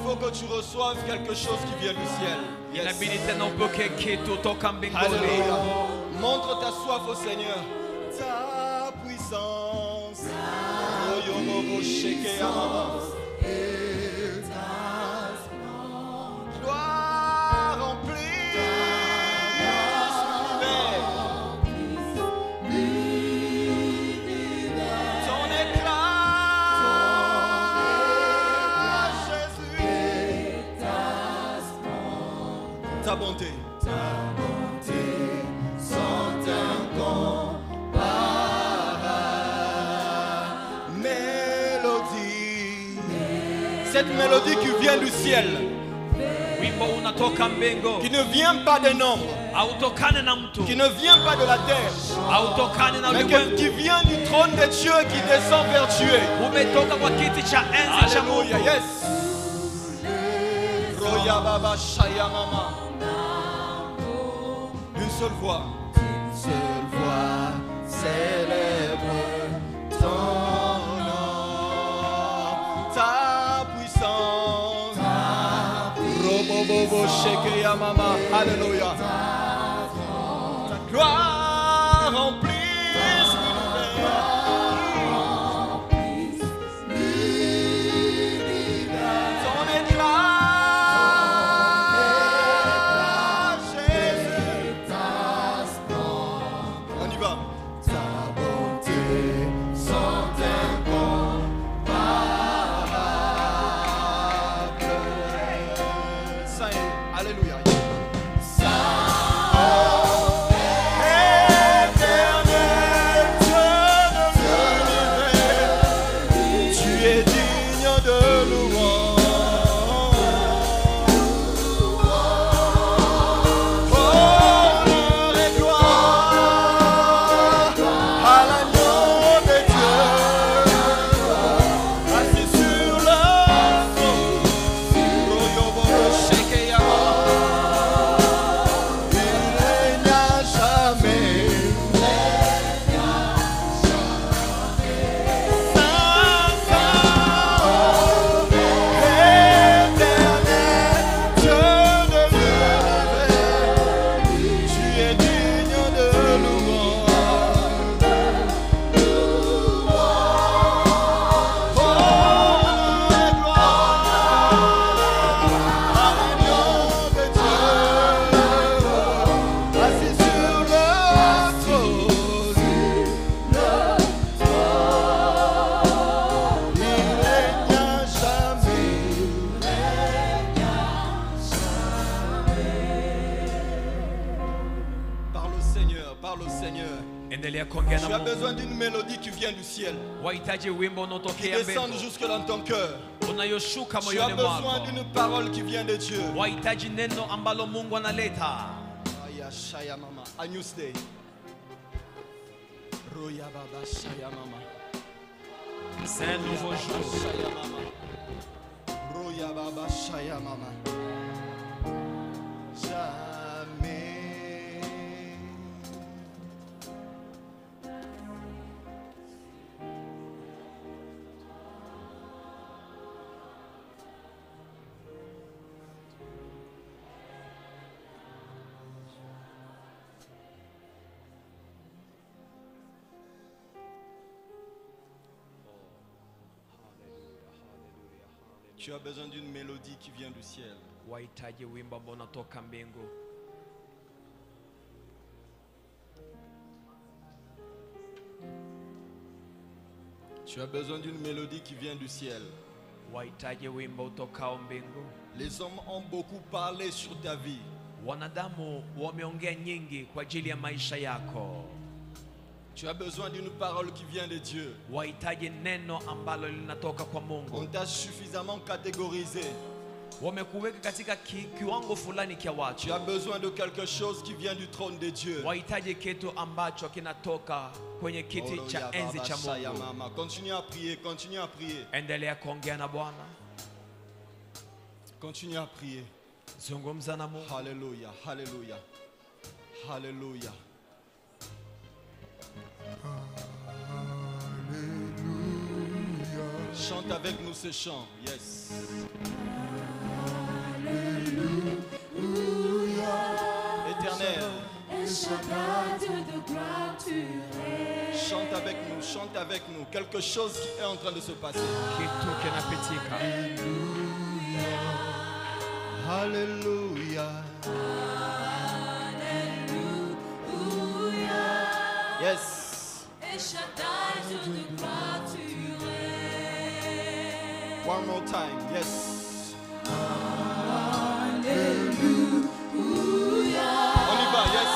faut que tu reçoives quelque chose qui vient du ciel. Yes. Alléluia. Montre ta soif au Seigneur. Ta puissance. Gloire remplir l'univers. Ton éclat, Jésus. Ta bonté. Sans incomparable mélodie. Cette mélodie qui vient du ciel, qui ne vient pas des nombres, qui ne vient pas de la terre, mais qui vient du trône de Dieu qui descend vers Dieu. Alléluia, yes. Roya Baba Shaya Mama. Une seule voix célèbre ton nom, ta puissance. Robobobo Shekeya Mama. Alléluia. Ta gloire remplit l'univers. Ton éclat. Tu as besoin d'une mélodie qui vient du ciel, qui descend jusque dans ton cœur. Tu as besoin d'une parole qui vient de Dieu. A new day. C'est un nouveau jour. Jamais. Tu as besoin d'une mélodie qui vient du ciel. Tu as besoin d'une mélodie qui vient du ciel. Les hommes ont beaucoup parlé sur ta vie. Tu as besoin d'une parole qui vient de Dieu. On t'a suffisamment catégorisé. Tu as besoin de quelque chose qui vient du trône de Dieu. Continue à prier, continue à prier. Continue à prier. Alléluia, alléluia, alléluia. Chante avec nous ce chant. Yes. Chante avec nous. Quelque chose qui est en train de se passer. Alléluia. Yes. One more time. Yes. Alléluia. On y va. Yes.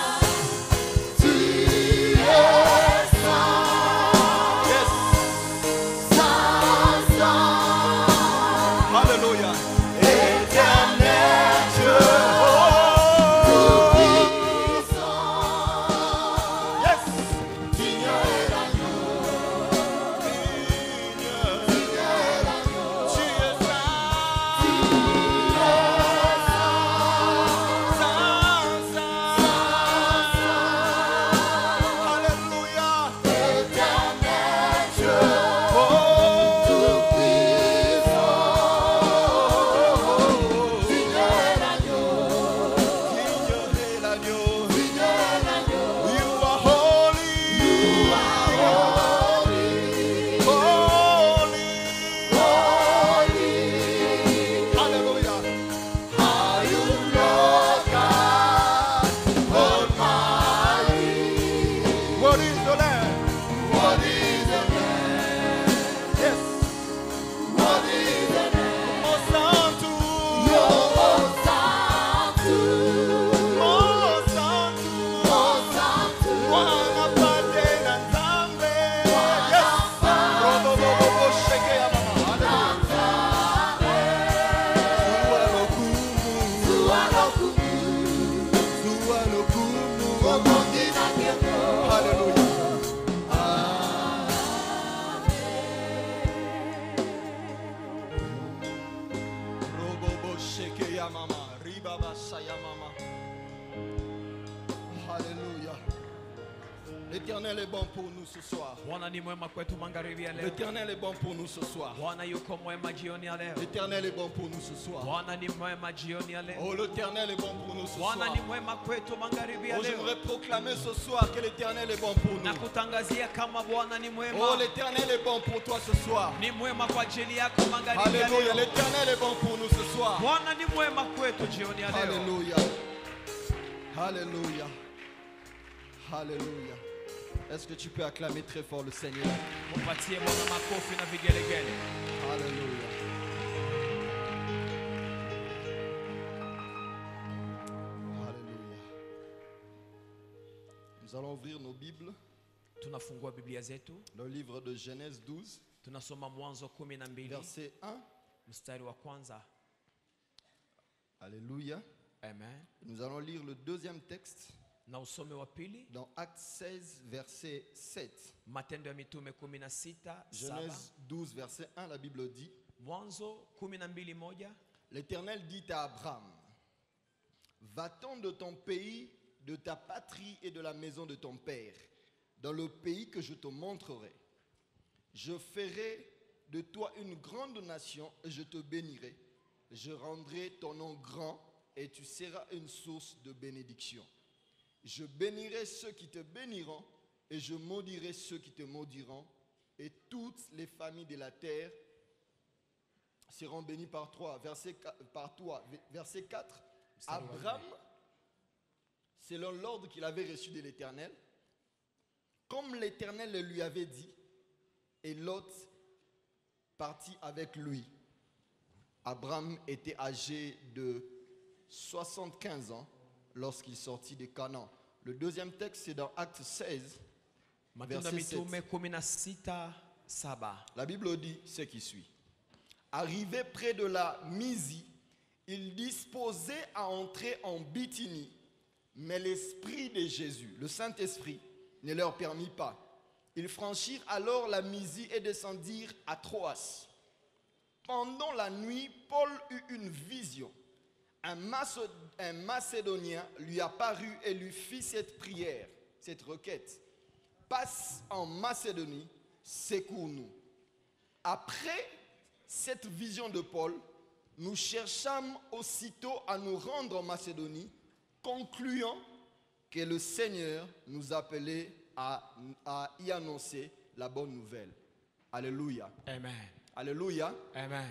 L'Éternel est bon pour nous ce soir. L'Éternel est bon pour nous ce soir. L'Éternel est bon pour nous ce soir. Oh, l'Éternel est bon pour nous ce soir. Oh, j'aimerais proclamer ce soir que l'Éternel est bon pour nous. Oh, l'Éternel est bon pour toi ce soir. Alléluia, l'Éternel est bon pour nous ce soir. Alléluia. Alléluia. Alléluia. Est-ce que tu peux acclamer très fort le Seigneur? Alléluia. Alléluia. Nous allons ouvrir nos Bibles. Le livre de Genèse 12. Verset 1. Alléluia. Amen. Nous allons lire le deuxième texte. Dans Acte 16, verset 7. Genèse 12, verset 1, la Bible dit: L'Éternel dit à Abraham: Va-t'en de ton pays, de ta patrie et de la maison de ton père, dans le pays que je te montrerai. Je ferai de toi une grande nation et je te bénirai. Je rendrai ton nom grand et tu seras une source de bénédiction. Je bénirai ceux qui te béniront et je maudirai ceux qui te maudiront, et toutes les familles de la terre seront bénies par toi. Verset 4. Abraham, selon l'ordre qu'il avait reçu de l'Éternel, comme l'Éternel le lui avait dit, et Lot partit avec lui. Abraham était âgé de 75 ans lorsqu'il sortit de Canaan. Le deuxième texte, c'est dans Acte 16, verset 7. La Bible dit ce qui suit. Arrivé près de la Mysie, ils disposaient à entrer en Bithynie, mais l'Esprit de Jésus, le Saint-Esprit, ne leur permit pas. Ils franchirent alors la Mysie et descendirent à Troas. Pendant la nuit, Paul eut une vision. Un Macédonien lui apparut et lui fit cette prière, cette requête: passe en Macédonie, secours-nous. Après cette vision de Paul, nous cherchâmes aussitôt à nous rendre en Macédonie, concluant que le Seigneur nous appelait à y annoncer la bonne nouvelle. Alléluia. Amen. Alléluia. Amen.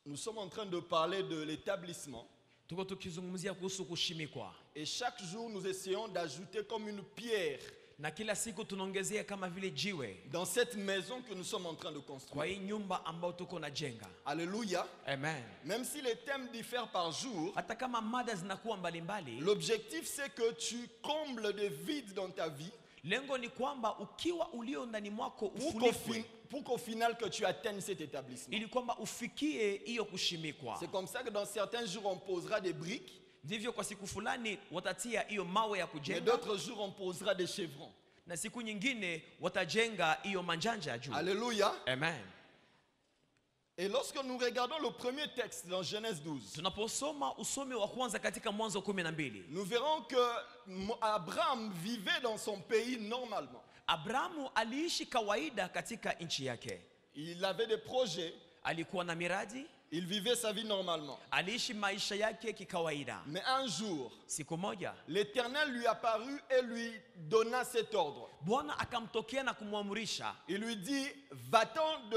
Nous sommes en train de parler de l'établissement. Tuko tukizungumzia kuhusu kushimikwa. Et chaque jour, nous essayons d'ajouter comme une pierre Na kila siku tunaongezea kama vile jiwe dans cette maison que nous sommes en train de kwa construire. hii nyumba ambayo tuko na jenga. Alléluia. Amen. Même si les thèmes diffèrent par jour, Hata kama mada zinakuwa mbalimbali, l'objectif c'est que tu combles des vides dans ta vie lengo ni kwamba ukiwa ulio ndani mwako pour qu'au final que tu atteignes cet établissement. ili kwamba ufikie hiyo kushimikwa. C'est comme ça que dans certains jours on posera des briques, Ndivyo kwa siku fulani watatia hiyo mawe ya mais kujenga, d'autres jours on posera des chevrons. na siku nyingine watajenga hiyo manjanja ya juu. Alléluia. Amen. Et lorsque nous regardons le premier texte dans Genèse 12, Tunaposoma usomi wa kwanza katika Mwanzo 12, nous verrons que Abraham vivait dans son pays normalement. Abrahamu aliishi kawaida katika nchi yake. Il avait des projets, Alikuwa na miradi, il vivait sa vie normalement. aliishi maisha yake kikawaida. Mais un jour, Siku moja l'Éternel lui apparut et lui donna cet ordre. Bwana akamtokea na kumwamrisha, Il lui dit, va-t'en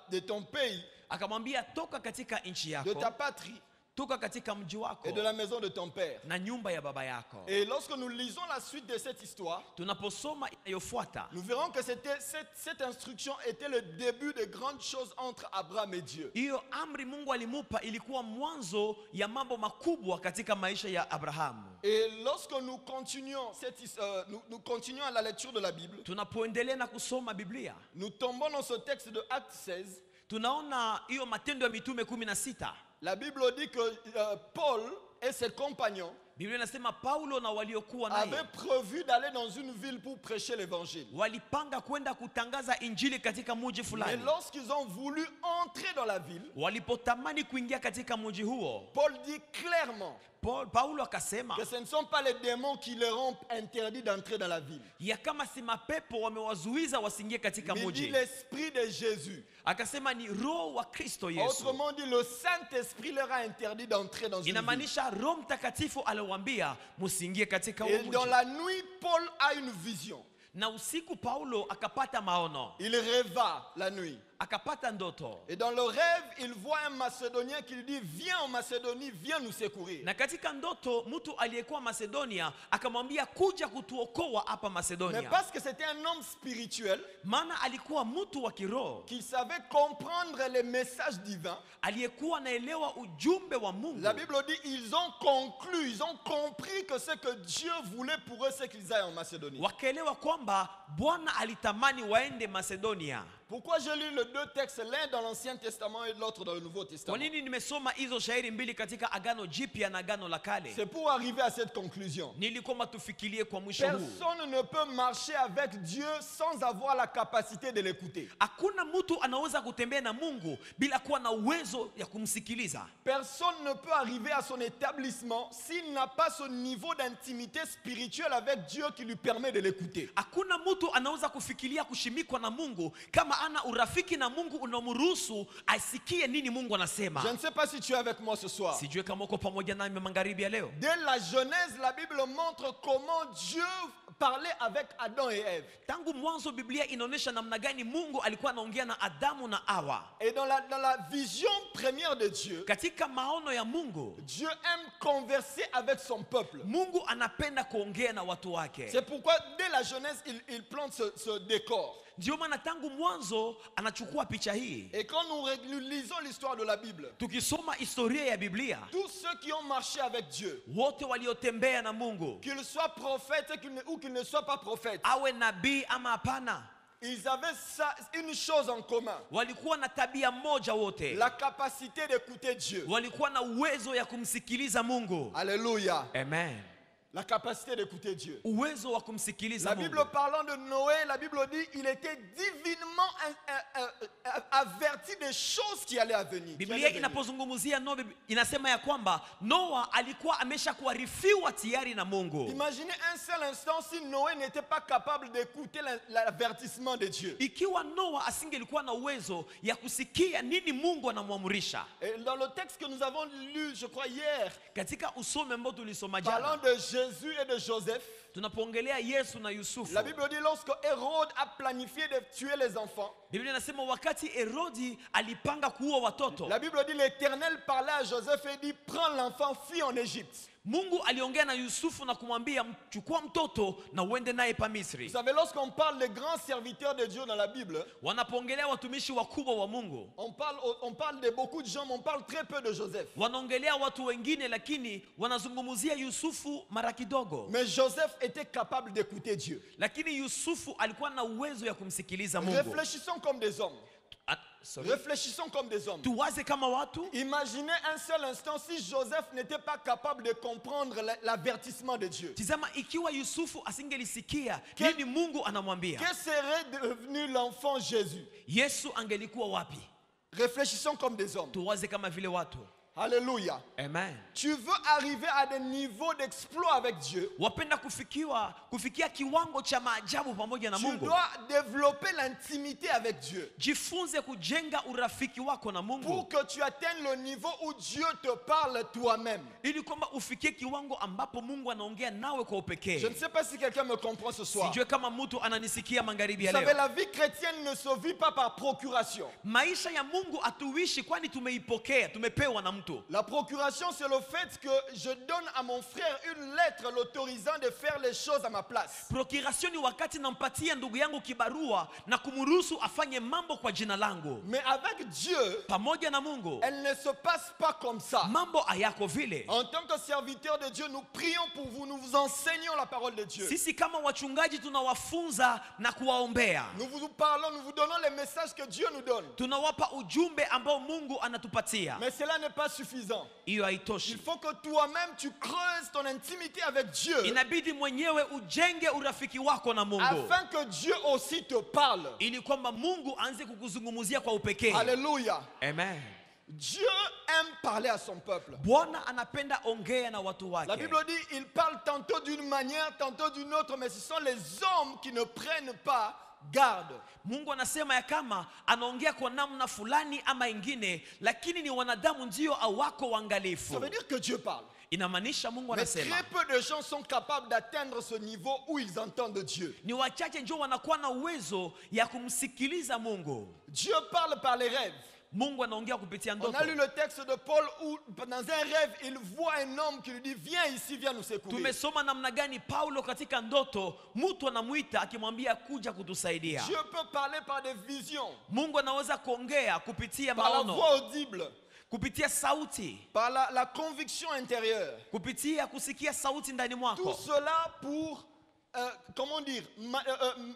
de ton pays, akamwambia toka katika nchi de yako, ta patrie toka katika mji wako et de la maison de ton père. na nyumba ya baba yako. Et lorsque nous lisons la suite de cette histoire, Tunaposoma inayofuata, nous verrons que cette instruction était le début de grandes choses entre Abraham et Dieu. hiyo amri Mungu alimupa ilikuwa mwanzo ya mambo makubwa katika maisha ya Abrahamu. Et lorsque nous continuons, nous continuons à la lecture de la Bible, Tunapoendelea na kusoma Biblia, nous tombons dans ce texte de Acte 16. tunaona hiyo Matendo ya Mitume 16. La Bible dit que Paul et ses compagnons Biblia inasema Paulo na waliokuwa avaient naye prévu d'aller dans une ville pour prêcher l'évangile. walipanga kwenda kutangaza injili katika mji Mais fulani. lorsqu'ils ont voulu entrer dans la ville, Walipotamani kuingia katika mji huo, Paul dit clairement Paulo akasema que ce ne sont pas les démons qui leur ont interdit d'entrer dans la ville. ya kama si mapepo wamewazuiza wasiingie katika Mais il dit mji. l'esprit de Jésus. Akasema ni roho wa Kristo Yesu. Autrement dit, le Saint-Esprit leur a interdit d'entrer dans une ville. Inamaanisha Roho Mtakatifu aliwaambia musiingie katika huo Et dans mji. la nuit, Paul a une vision. Na usiku Paulo akapata maono, Il rêva la nuit. akapata ndoto. Et dans le rêve, il voit un Macédonien qui lui dit, viens en Macédonie, viens nous secourir. Na katika ndoto mtu aliyekuwa Macedonia akamwambia kuja kutuokoa hapa Mais Macedonia. parce que c'était un homme spirituel Maana alikuwa mtu wa kiroho qui savait comprendre les messages divins, aliyekuwa anaelewa ujumbe wa Mungu. la Bible dit, ils ont conclu, ils ont compris que ce que Dieu voulait pour eux, c'est qu'ils aillent en Macédonie. Wakaelewa kwamba Bwana alitamani waende Macedonia. Pourquoi je lis les deux textes, l'un dans l'Ancien Testament et l'autre dans le Nouveau Kwa Testament? nini nimesoma hizo shairi mbili katika Agano Jipya na Agano la Kale? C'est pour arriver à cette conclusion. Nilikwamba tufikirie kwa mwisho huu. Personne ne peut marcher avec Dieu sans avoir la capacité de l'écouter. Hakuna mtu anaweza kutembea na Mungu bila kuwa na uwezo ya kumsikiliza. Personne ne peut arriver à son établissement s'il n'a pas ce niveau d'intimité spirituelle avec Dieu qui lui permet de l'écouter. Hakuna mtu anaweza kufikiria kushimikwa na Mungu kama ana urafiki na Mungu unamruhusu asikie nini Mungu anasema. Je ne sais pas si tu es avec moi ce soir. Sijui kama uko pamoja nami magharibi ya leo. Dès la Genèse, la Bible montre comment Dieu parlait avec Adam et Ève. Tangu mwanzo Biblia inaonyesha namna gani Mungu alikuwa anaongea na Adamu na Hawa. Et dans la vision première de Dieu, Katika maono ya Mungu, Dieu aime converser avec son peuple. Mungu anapenda kuongea na watu wake. C'est pourquoi dès la Genèse, il plante ce décor. Ndio maana tangu mwanzo anachukua picha hii. Et quand nous lisons l'histoire de la Bible, Tukisoma historia ya Biblia, tous ceux qui ont marché avec Dieu, wote waliotembea na Mungu, qu'ils soient prophètes ou qu'ils ne soient pas prophètes, awe nabii ama hapana, ils avaient une chose en commun: walikuwa na tabia moja wote. la capacité d'écouter Dieu. Walikuwa na uwezo ya kumsikiliza Mungu. Alléluia. Amen. La capacité d'écouter Dieu. uwezo wa kumsikiliza La Mungu. Bible parlant de Noé, la Bible dit il était divinement averti des choses qui allaient à venir. Biblia inapozungumzia Noa inasema ya kwamba Noa alikuwa amesha kuarifiwa tayari na Mungu. Imaginez un seul instant si Noé n'était pas capable d'écouter l'avertissement de Dieu. Ikiwa Noa asingelikuwa na uwezo ya kusikia nini Mungu anamwamrisha. Et dans le texte que nous avons lu, je crois hier, Katika usome ambao tulisoma parlant jana, de Jésus et de Joseph, tunapoongelea Yesu na Yusufu. la Bible dit lorsque Hérode a planifié de tuer les enfants, Biblia inasema wakati Herodi alipanga kuua watoto, la Bible dit l'Éternel parlait à Joseph et dit prends l'enfant, fuis en Égypte. Mungu aliongea na Yusufu na kumwambia chukua mtoto na uende naye pa Misri. Vous savez, lorsqu'on parle des grands serviteurs de Dieu dans la Bible, Wanapoongelea watumishi wakubwa wa Mungu, on parle de beaucoup de gens, mais on parle très peu de Joseph. wanaongelea watu wengine lakini wanazungumzia Yusufu mara kidogo. Mais Joseph était capable d'écouter Dieu. Lakini Yusufu alikuwa na uwezo ya kumsikiliza Mungu. Réfléchissons comme des hommes. Réfléchissons comme des hommes. Tuwaze kama watu. Imaginez un seul instant si Joseph n'était pas capable de comprendre l'avertissement de Dieu. Tizama ikiwa Yusufu asingelisikia nini Mungu anamwambia. Que serait devenu l'enfant Jésus? Yesu angelikuwa wapi? Réfléchissons comme des hommes. Tuwaze kama vile watu. Alléluia. Amen. Tu veux arriver à des niveaux d'exploit avec Dieu. Wapenda kufikia kiwango cha maajabu pamoja na Tu Mungu. dois développer l'intimité avec Dieu. Jifunze kujenga urafiki wako na Mungu. Pour que tu atteignes le niveau où Dieu te parle toi-même. Ili kwamba ufikie kiwango ambapo Mungu anaongea nawe kwa upekee. Je ne sais pas si quelqu'un me comprend ce soir. Sijue kama mtu ananisikia magharibi ya Vous savez, leo. la vie chrétienne ne se vit pas par procuration. Maisha ya Mungu atuishi kwani tumeipokea, tumepewa na mtu. La procuration, c'est le fait que je donne à mon frère une lettre l'autorisant de faire les choses à ma place. Procuration ni wakati nampatia ndugu yangu kibarua na kumruhusu afanye mambo kwa jina langu. Mais avec Dieu, Pamoja na Mungu, elle ne se passe pas comme ça. mambo hayako vile. En tant que serviteur de Dieu, nous prions pour vous, nous vous enseignons la parole de Dieu. Sisi kama wachungaji tunawafunza na kuwaombea. Nous vous parlons, nous vous donnons les messages que Dieu nous donne. Tunawapa ujumbe ambao Mungu anatupatia. Mais cela n'est pas suffisant. Hiyo Il haitoshi. faut que toi-même tu creuses ton intimité avec Dieu Inabidi mwenyewe ujenge urafiki wako na Mungu. afin que Dieu aussi te parle. Ili kwamba Mungu aanze kukuzungumzia kwa upekee. Alléluia. Amen. Dieu aime parler à son peuple. Bwana anapenda ongea na watu La wake. Bible dit, il parle tantôt d'une manière, tantôt d'une autre, mais ce sont les hommes qui ne prennent pas garde. Mungu anasema ya kama anaongea kwa namna fulani ama ingine, lakini ni wanadamu ndio awako Ça waangalifu. veut dire que Dieu parle. Inamaanisha Mungu Mais anasema très peu de gens sont capables d'atteindre ce niveau où ils entendent Dieu. ni wachache ndio wanakuwa na uwezo ya kumsikiliza Mungu. Dieu parle par les rêves. Mungu anaongea kupitia On ndoto. a lu le texte de Paul où dans un rêve il voit un homme qui lui dit viens ici, viens nous secourir. Tumesoma namna gani Paulo katika ndoto mtu anamuita akimwambia kuja kutusaidia. Dieu peut parler par des visions, Mungu anaweza kuongea kupitia par la maono, voix audible, kupitia sauti, par la conviction intérieure. kupitia kusikia sauti ndani Tout mwako. cela pour, comment dire,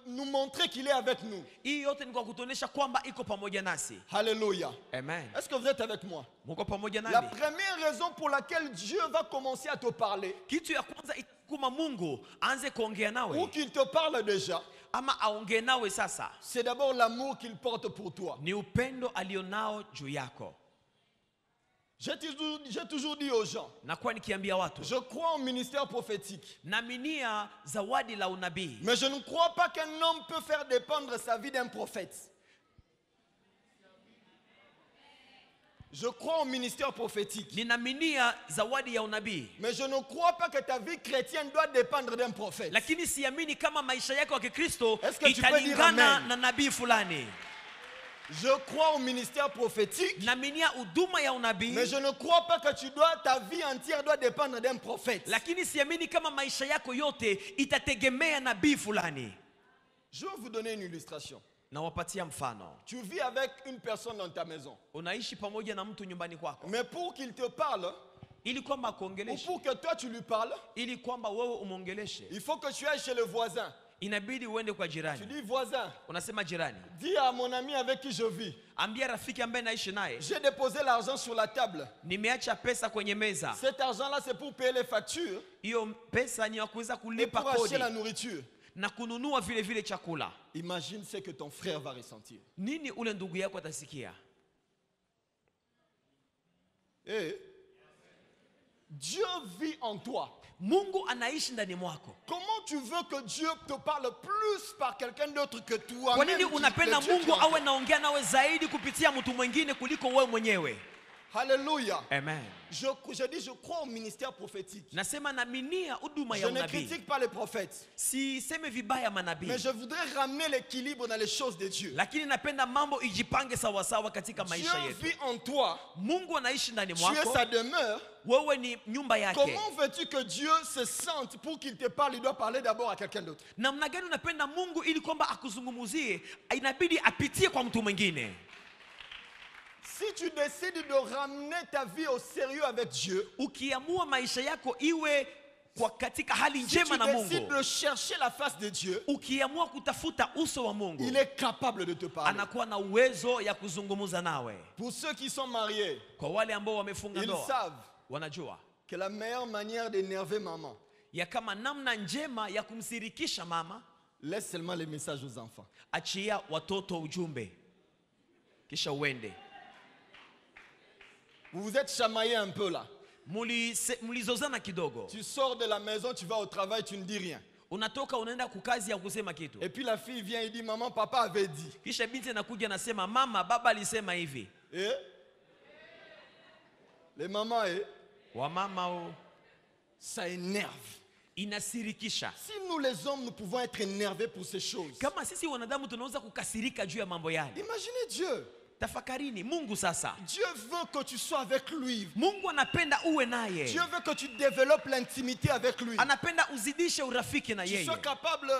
nous montrer qu'il est avec nous. Hii yote ni kwa kutuonesha kwamba iko pamoja nasi. Alléluia. Amen. Est-ce que vous êtes avec moi? Muko pamoja La nami. première raison pour laquelle Dieu va commencer à te parler, Kitu ya kwanza itakuma Mungu aanze kuongea ou nawe qu'il te parle déjà, ama aongee nawe sasa, c'est d'abord l'amour qu'il porte pour toi. ni upendo alionao juu yako. J'ai toujours dit aux gens, Nakuwa nikiambia watu, je crois au ministère prophétique, naaminia zawadi la unabii, mais je ne crois pas qu'un homme peut faire dépendre sa vie d'un prophète. Je crois au ministère prophétique, ninaaminia zawadi ya unabii, mais je ne crois pas que ta vie chrétienne doit dépendre d'un prophète. lakini siamini kama maisha yako ya Kikristo Est-ce que tu peux dire italingana amen? na nabii fulani. Je crois au ministère prophétique, Naaminia huduma ya unabii, mais je ne crois pas que ta vie entière doit dépendre d'un prophète. lakini siamini kama maisha yako yote itategemea nabii fulani. Je vais vous donner une illustration. Nawapatia mfano. Tu vis avec une personne dans ta maison, Unaishi pamoja na mtu nyumbani kwako, mais pour qu'il te parle, ili kwamba ou akuongeleshe, pour que toi tu lui parles, ili kwamba wewe umwongeleshe, il faut que tu ailles chez le voisin. inabidi uende kwa Tu jirani. dis voisin, Unasema jirani, dis à mon ami avec qui je vis, ambia rafiki ambaye naishi naye, j'ai déposé l'argent sur la table. nimeacha pesa kwenye meza. Cet argent-là, c'est pour payer les factures Hiyo pesa ni ya kuweza et kulipa pour acheter kodi la nourriture. na kununua vile vile chakula. Imagine ce que ton frère va ressentir. Nini ule ndugu yako atasikia? Et Dieu vit en toi. Mungu anaishi ndani mwako. Comment tu veux que Dieu te parle plus par quelqu'un d'autre que toi? Kwa nini unapenda Mungu awe naongea nawe zaidi kupitia mtu mwingine kuliko wewe mwenyewe? Alléluia. Amen. Je dis, je crois au ministère prophétique. Nasema naaminia huduma Je ya ne unabii. critique pas les prophètes, Si seme vibaya manabii, mais je voudrais ramener l'équilibre dans les choses de Dieu. lakini napenda mambo ijipange sawa sawa katika Dieu maisha yetu. vit en toi. Mungu anaishi ndani Tu es mwako. sa demeure. Wewe ni nyumba yake. Comment veux-tu que Dieu se sente pour qu'il te parle? Il doit parler d'abord à quelqu'un d'autre. Namna gani unapenda Mungu ili kwamba akuzungumuzie? Inabidi apitie kwa mtu mwingine. Si tu décides de ramener ta vie au sérieux avec Dieu, Ukiamua maisha yako iwe kwa katika hali si njema tu na décides Mungu, de chercher la face de Dieu, ukiamua kutafuta uso wa Mungu, il est capable de te parler. anakuwa na uwezo ya kuzungumza nawe. Pour ceux qui sont mariés, Kwa wale ambao wamefunga ils ndoa, savent wanajua que la meilleure manière d'énerver maman, ya kama namna njema ya kumsirikisha mama, laisse seulement les messages aux enfants. achia watoto ujumbe kisha uende. Vous vous êtes chamaillé un peu là. Mulizozana kidogo, Tu sors de la maison, tu vas au travail, tu ne dis rien. unatoka unaenda kukazi ya kusema kitu, Et puis la fille vient et dit, maman, papa avait dit. kisha binti anakuja anasema mama, baba alisema hivi. Et les mamans, Wamama o, ça énerve. inasirikisha. Si nous les hommes, nous pouvons être énervés pour ces choses. Kama sisi wanadamu tunaweza kukasirika juu ya mambo yale, Imaginez Dieu. tafakarini Mungu sasa. Dieu veut que tu sois avec lui. Mungu anapenda uwe naye, Dieu veut que tu développes l'intimité avec lui. anapenda uzidishe urafiki na Tu yeye, sois capable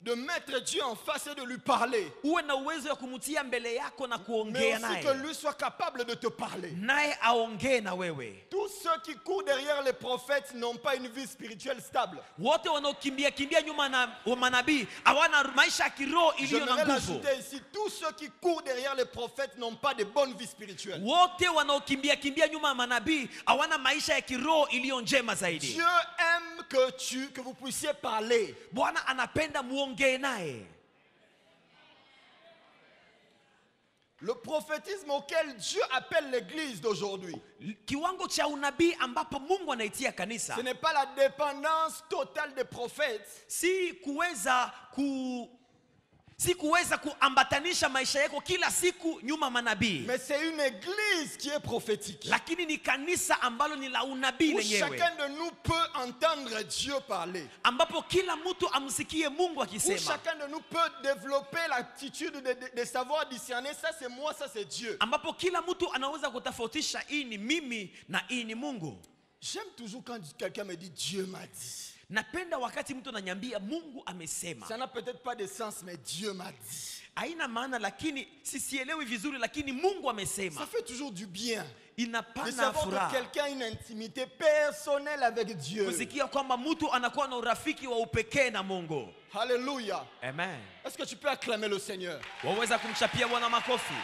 de mettre Dieu en face et de lui parler. uwe na uwezo ya kumtia mbele yako na Mais kuongea aussi que naye, lui soit capable de te parler. naye aongee na wewe. Tous ceux qui courent derrière les prophètes n'ont pas une vie spirituelle stable. Wote wanaokimbia kimbia nyuma na wa manabii hawana maisha ya kiroho iliyo na J'aimerais nguvu. l'ajouter ici. Tous ceux qui courent derrière les prophètes n'ont pas de bonne vie spirituelle. Wote wanaokimbia kimbia nyuma ya manabii hawana maisha ya kiroho iliyo njema zaidi. Dieu aime que vous puissiez parler. Bwana anapenda muongee naye. Le prophétisme auquel Dieu appelle l'église d'aujourd'hui, Kiwango cha unabii ambapo Mungu anaitia kanisa ce n'est pas la dépendance totale des prophètes, si kuweza kuambatanisha maisha yako kila siku nyuma manabii, mais c'est une église qui est prophétique. lakini ni kanisa ambalo ni la unabii Où lenyewe, chacun de nous peut entendre Dieu parler. ambapo kila mtu amsikie Mungu Où akisema, chacun de nous peut développer l'attitude de savoir discerner, ça c'est moi, ça c'est Dieu. ambapo kila mtu anaweza kutofautisha hii ni mimi na hii ni Mungu. J'aime toujours quand quelqu'un me dit Dieu m'a dit. Napenda wakati mtu ananiambia Mungu amesema. Ça n'a peut-être pas de sens, mais Dieu m'a dit. Haina maana, lakini sisielewi vizuri, lakini Mungu Ça amesema. fait toujours du bien de Inapana savoir que furaha quelqu'un a une intimité personnelle avec Dieu. kusikia kwamba mtu anakuwa na urafiki wa upekee na Mungu. Alléluia. Amen. Est-ce que tu peux acclamer le Seigneur? Waweza kumchapia Bwana makofi.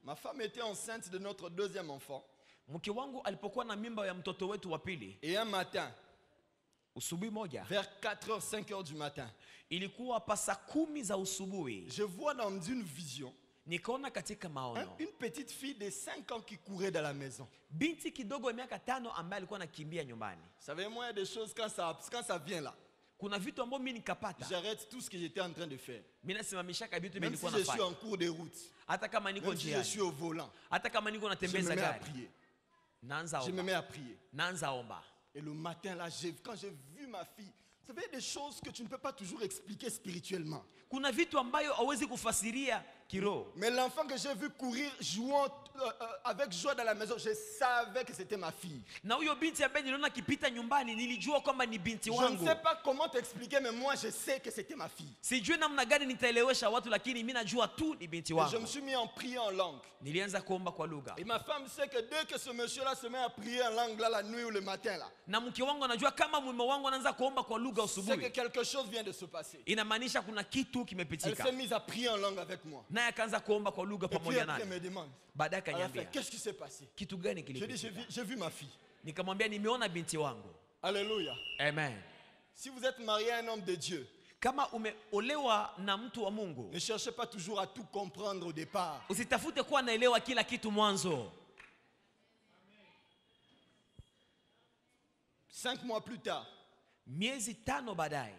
Ma femme était enceinte de notre deuxième enfant. Mke wangu alipokuwa na mimba ya mtoto wetu wa pili, Et un matin, usubuhi moja, vers 4h, 5h du matin, ilikuwa pasa 10 za usubuhi, je vois dans une vision nikaona katika maono une petite fille de 5 ans qui courait dans la maison. binti kidogo ya miaka 5 ambaye alikuwa anakimbia nyumbani. Vous savez, moi, il y a des choses, quand ça vient là, Kuna vitu ambavyo mimi nikapata, j'arrête tout ce que j'étais en train de faire. mimi nasimamishaka vitu mimi Même si nilikuwa je suis nafanya, en cours de route, hata kama niko même si je njiani, suis au volant, hata kama niko je me natembeza mets à gari, prier. naanza Je me omba, mets à prier. naanza omba. Et le matin, là, quand j'ai vu ma fille, vous savez, des choses que tu ne peux pas toujours expliquer spirituellement. Kuna vitu ambayo hauwezi kufasiria kiroho. Mais l'enfant que j'ai vu courir, jouant avec joie dans la maison, je savais que c'était ma fille. Na huyo binti ambaye niliona kipita nyumbani nilijua kwamba ni binti Je ne wangu. sais pas comment t'expliquer, mais moi je sais que c'était ma fille. Sijui namna gani nitaelewesha watu, lakini mimi najua tu ni binti Et je me wangu. suis mis en prière en langue. Nilianza kuomba kwa lugha. Et ma femme sait que dès que ce monsieur-là se met à prier en langue, là, la nuit ou le matin, là, Na mke wangu anajua kama mume wangu anaanza kuomba kwa lugha c'est que asubuhi, quelque chose vient de se passer. inamaanisha kuna kitu Elle kimepitika. s'est mise à prier en langue avec moi. Naye akaanza kuomba kwa lugha Et puis pamoja après, elle naye. me demande, Baadaye elle a fait, akaniambia qu'est-ce qui s'est passé? kitu gani Je dis, kilipitika. j'ai vu ma fille. Nikamwambia nimeona binti wangu. Alléluia. Amen. Si vous êtes marié à un homme de Dieu, Kama umeolewa na mtu wa Mungu, ne cherchez pas toujours à tout comprendre au départ. usitafute kuwa naelewa kila kitu mwanzo. 5 mois plus tard, Miezi 5 baadaye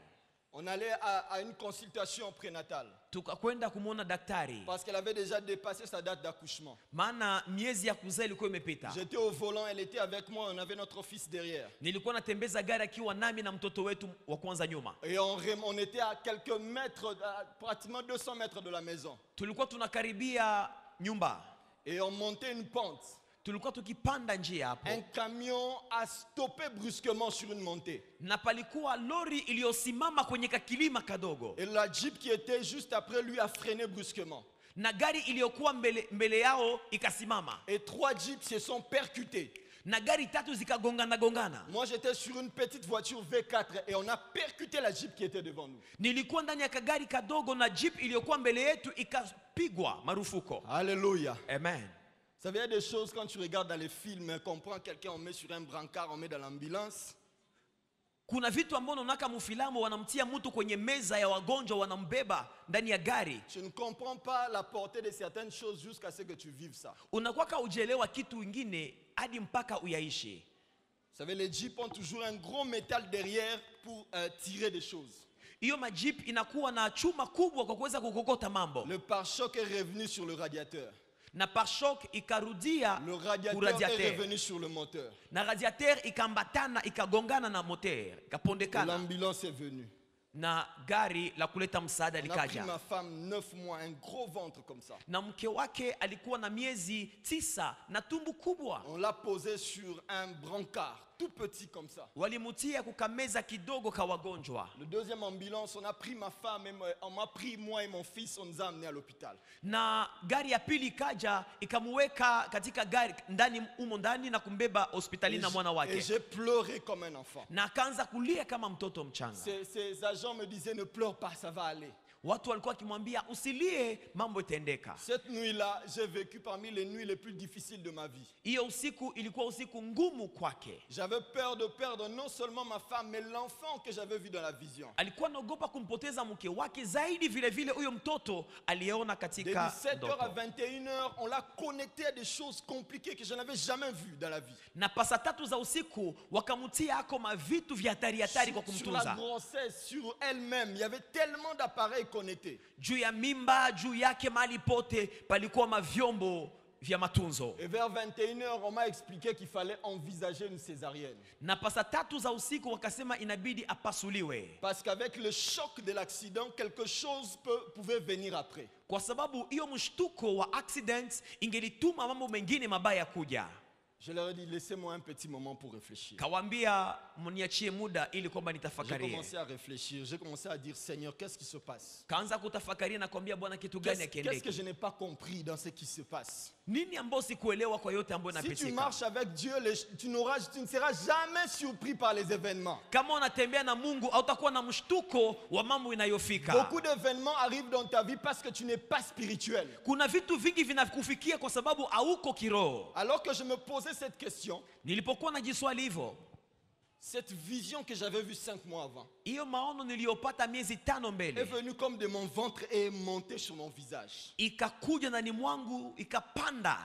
on allait à une consultation prénatale tukakwenda kumwona daktari, parce qu'elle avait déjà dépassé sa date d'accouchement. maana miezi ya kuzaa ilikuwa imepita. J'étais au volant, elle était avec moi, on avait notre fils derrière. Nilikuwa natembeza gari akiwa nami na mtoto wetu wa kwanza nyuma. Et on était à quelques mètres, à pratiquement 200 mètres de la maison. Tulikuwa tunakaribia nyumba, Et on montait une pente. tulikuwa tukipanda njia hapo, Un camion a stoppé brusquement sur une montée. na palikuwa lori iliyosimama kwenye kakilima kadogo, Et la Jeep qui était juste après lui a freiné brusquement. na gari iliyokuwa mbele yao ikasimama, Et 3 Jeeps se sont percutés. na gari 3 zikagongana. Moi j'étais sur une petite voiture V4 et on a percuté la Jeep qui était devant nous. Nilikuwa ndani ya kagari kadogo na jeep iliyokuwa mbele yetu ikapigwa marufuko. Alléluia. Amen. Vous savez, il y a des choses quand tu regardes dans les films, qu'on prend quelqu'un, on met sur un brancard, on met dans l'ambulance. Kuna vitu ambavyo unaona kama filamu, wanamtia mtu kwenye meza ya wagonjwa, wanambeba ndani ya gari. Je ne comprends pas la portée de certaines choses jusqu'à ce que tu vives ça. Unakuwa ujelewa kitu kingine hadi mpaka uyaishi. Vous savez, les Jeeps ont toujours un gros métal derrière pour tirer des choses. Hiyo majeep inakuwa na chuma kubwa kwa kuweza kukokota mambo. Le pare-choc est revenu sur le radiateur. Na pare-choc ikarudia Le radiateur est revenu sur le moteur. Na radiateur ikambatana ikagongana na moteur, ikapondekana. L'ambulance est venue. Na gari la kuleta msaada On a pris likaja. ma femme 9 mois, un gros ventre comme ça. Na mke wake alikuwa na miezi 9 na tumbu kubwa. On l'a posé sur un brancard, tout petit comme ça. Walimutia kukameza kidogo ka wagonjwa. Le deuxième ambulance, on a pris ma femme, on m'a pris moi et mon fils, on nous a amenés à l'hôpital. Na gari ya pili kaja ikamuweka katika gari ndani umo ndani na kumbeba hospitalini na mwana Et wake. j'ai pleuré comme un enfant. Na akaanza kulia kama mtoto mchanga. Ces agents me disaient ne pleure pas, ça va aller. Watu walikuwa wakimwambia usilie, mambo itaendeka. Cette nuit-là, j'ai vécu parmi les nuits les plus difficiles de ma vie. Hiyo usiku ilikuwa usiku ngumu kwake. J'avais peur de perdre non seulement ma femme, mais l'enfant que j'avais vu dans la vision. Alikuwa anaogopa kumpoteza mke wake, zaidi vile vile huyo mtoto aliyeona De katika 17h à ndoto. 21h, on l'a connecté à des choses compliquées que je n'avais jamais vues dans la vie. Na pasa 3 za usiku wakamutia ako mavitu vya hatari kwa Sur la kumtunza. grossesse, sur elle-même, il y avait tellement d'appareils connectés. Juu ya mimba, juu yake mahali pote palikuwa mavyombo vya matunzo. Et vers 21h, on m'a expliqué qu'il fallait envisager une césarienne. Na pasa 3 za usiku wakasema inabidi apasuliwe. Parce qu'avec le choc de l'accident, quelque chose pouvait venir après. Kwa sababu hiyo mshtuko wa accident ingelituma mambo mengine mabaya kuja. Je leur ai dit, laissez-moi un petit moment pour réfléchir. Kawambia mniachie muda ili kwamba J'ai nitafakarie. commencé à réfléchir, j'ai commencé à dire, Seigneur, qu'est-ce qui se passe? Kaanza kutafakaria na kwambia Bwana kitu gani Qu'est-ce que akiendeke. je n'ai pas compris dans ce qui se passe? Nini ambao sikuelewa kwa yote ambayo Si tu inapitika. marches avec Dieu, tu ne seras jamais surpris par les événements. Kama unatembea na Mungu hautakuwa na mshtuko wa mambo inayofika. Beaucoup d'événements arrivent dans ta vie parce que tu n'es pas spirituel. Kuna vitu vingi vinakufikia kwa sababu hauko kiroho. Alors que je me posais cette question, Nilipokuwa najiswali hivyo, cette vision que j'avais vue 5 mois avant hiyo maono niliyopata miezi 5 est mbele venue comme de mon ventre et est montée sur mon visage. ikakuja ndani mwangu ikapanda.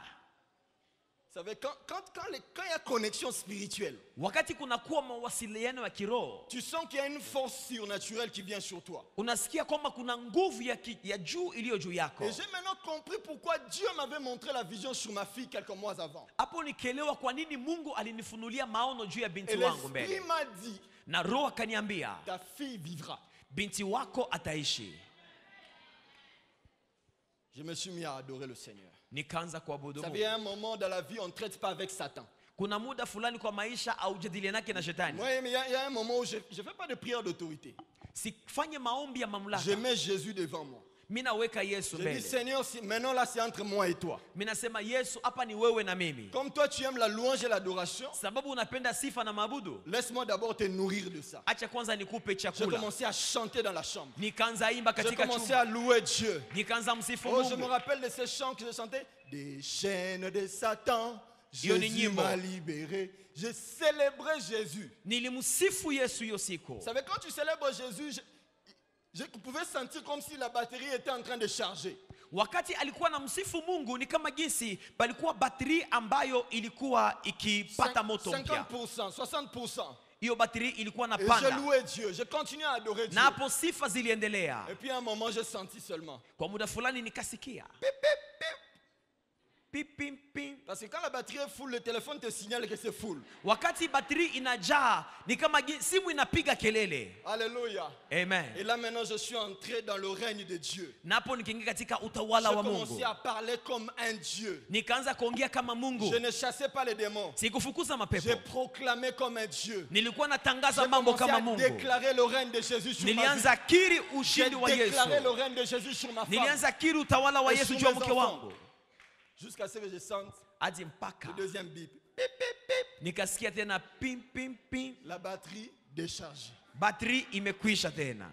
Vous savez, quand il y a connexion spirituelle, Wakati kuna kuwa mawasiliano ya kiroho, tu sens qu'il y a une force surnaturelle qui vient sur toi. unasikia kwamba kuna nguvu ya juu iliyo juu yako. Et j'ai maintenant compris pourquoi Dieu m'avait montré la vision sur ma fille quelques mois avant. Hapo nikielewa kwa nini Mungu alinifunulia maono juu ya binti Et wangu l'Esprit mbele. m'a dit, Na Roho akaniambia, ta fille vivra. binti wako ataishi. je me suis mis à adorer le Seigneur. nikaanza kuabudu Vous Mungu. savez, il y a un moment dans la vie, on ne traite pas avec Satan. Kuna muda fulani kwa maisha haujadilianake na shetani. Moi, il y a un moment où je ne fais pas de prière d'autorité. Sifanye maombi ya mamlaka. Je mets Jésus devant moi. Mimi naweka Yesu Je dis, mbele. Seigneur, maintenant là, c'est entre moi et toi. Mimi nasema Yesu, hapa ni wewe na mimi. Comme toi, tu aimes la louange et l'adoration, Sababu unapenda sifa na maabudu. laisse-moi d'abord te nourrir de ça. Acha kwanza nikupe J'ai chakula. commencé à chanter dans la chambre. Nikaanza imba J'ai katika commencé chumba. à louer Dieu. Nikaanza msifu Oh, je me Mungu. rappelle de ces chants que je chantais. Des chaînes de Satan, Hiyo ni Jésus nyimbo. m'a libéré. Je célébrais Jésus. Nilimsifu Yesu hiyo siku. Vous savez, quand tu célèbres Jésus, je pouvais sentir comme si la batterie était en train de charger. Wakati alikuwa na msifu Mungu ni kama jinsi palikuwa bateri ambayo ilikuwa ikipata moto mpya. 50%, 60%. Hiyo bateri ilikuwa na Et je panda. louais Dieu. Je continuais à adorer Dieu. Na hapo sifa ziliendelea. Et puis à un moment, j'ai senti seulement. Kwa muda fulani nikasikia. Pip, pip, pip. Parce que quand la batterie est full, le téléphone te signale que c'est full. Wakati bateri inajaa ni kama simu inapiga kelele. Alléluia. Amen. Et là maintenant, je suis entré dans le règne de Dieu. Napo nikiingia katika J'ai utawala wa Mungu. commencé à parler comme un Dieu. Nikaanza kuongea kama Mungu. Je ne chassais pas les démons. Sikufukuza J'ai mapepo. proclamé comme un Dieu. Nilikuwa natangaza J'ai mambo commencé kama à Mungu. déclarer le règne de Jésus sur ma vie. Nilianza kiri J'ai ushindi wa Yesu. déclaré le règne de Jésus sur ma femme. Nilianza kiri utawala wa Et Yesu sur juu ya mes mke enfants. wangu. Jusqu'à ce que je sente Hadi mpaka le deuxième bip. nikasikia tena pim pim pim, La batterie déchargée. batterie imekwisha tena.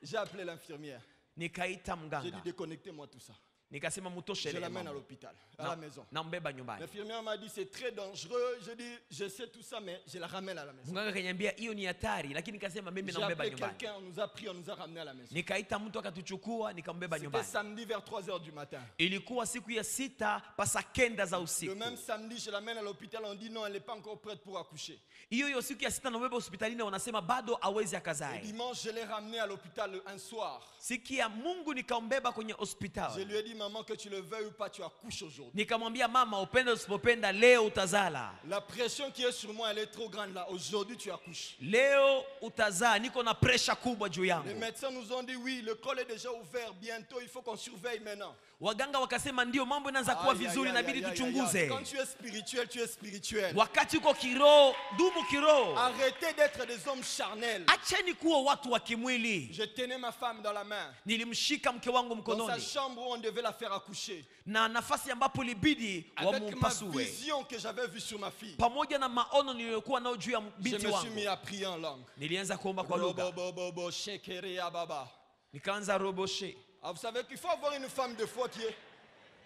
J'ai appelé l'infirmière. Nikaita J'ai mganga, dit déconnectez-moi tout ça. nikasema mutoshe Je ile l'amène à mama. l'hôpital, à la maison. Nambeba nyumbani. L'infirmière m'a dit c'est très dangereux. Je dis je sais tout ça mais je la ramène à la maison. Mganga kaniambia hiyo ni hatari, lakini nikasema mimi J'ai nambeba appelé nyumbani. quelqu'un, on nous a pris, on nous a ramené à la maison. Nikaita mtu akatuchukua nikambeba C'était nyumbani. samedi vers 3h du matin. Ilikuwa siku ya 6 pasa kenda za Le usiku. même samedi, je l'amène à l'hôpital, on dit non, elle n'est pas encore prête pour accoucher. Hiyo siku ya 6 nambeba hospitalini, wanasema bado hawezi Le akazae. dimanche, je l'ai ramené à l'hôpital un soir. Siku ya Mungu nikambeba kwenye Je hospitali. lui ai dit maman, que tu le veuilles ou pas, tu accouches aujourd'hui. Nikamwambia mama, upende usipopenda, leo utazala. La pression qui est sur moi, elle est trop grande là. Aujourd'hui, tu accouches. Leo utazaa, niko na pressure kubwa juu Les yangu. médecins nous ont dit oui, le col est déjà ouvert. Bientôt, il faut qu'on surveille maintenant. Waganga wakasema ndio mambo inaanza kuwa Aïe, aïe, vizuri, aïe, inabidi aïe, aïe, tuchunguze. aïe. Quand tu es spirituel, tu es spirituel. Wakati uko kiroho, dumu kiroho. Arrêtez d'être des hommes charnels. Acheni kuwa watu wa kimwili. Je tenais ma femme dans la main. Nilimshika mke wangu Dans sa mkononi chambre où on devait la faire accoucher. na nafasi ambapo ilibidi Avec ma wamumpasue, vision que j'avais vue sur ma fille. pamoja na maono niliyokuwa nayo juu ya Je binti me suis mis wangu. à prier en langue. Nilianza kuomba kwa lugha, Robobobobo, shekerea baba. nikaanza roboshe. Ah, vous savez qu'il faut avoir une femme de foi qui est...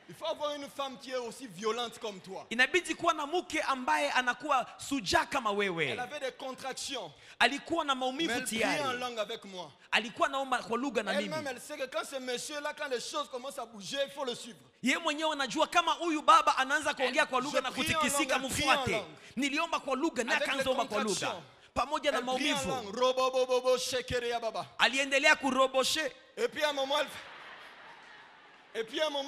Il faut avoir une femme qui est aussi violente comme toi. Inabidi kuwa na mke ambaye anakuwa sujaa kama Elle wewe. avait des contractions. Alikuwa na Mais maumivu elle priait en tayari, langue avec moi. alikuwa naomba kwa lugha na mimi. Elle-même, elle sait que quand ce monsieur-là, quand les choses commencent à bouger, il faut le suivre. Yeye mwenyewe anajua kama huyu baba anaanza kuongea kwa lugha Je na prie en kutikisika, langue, prie en mfuate. langue. Niliomba kwa lugha na Avec akaanza les omba kwa lugha contractions. pamoja na Elle prie en maumivu. langue. Robobobobo, shekerea baba. Aliendelea kuroboshe. Et puis à un moment,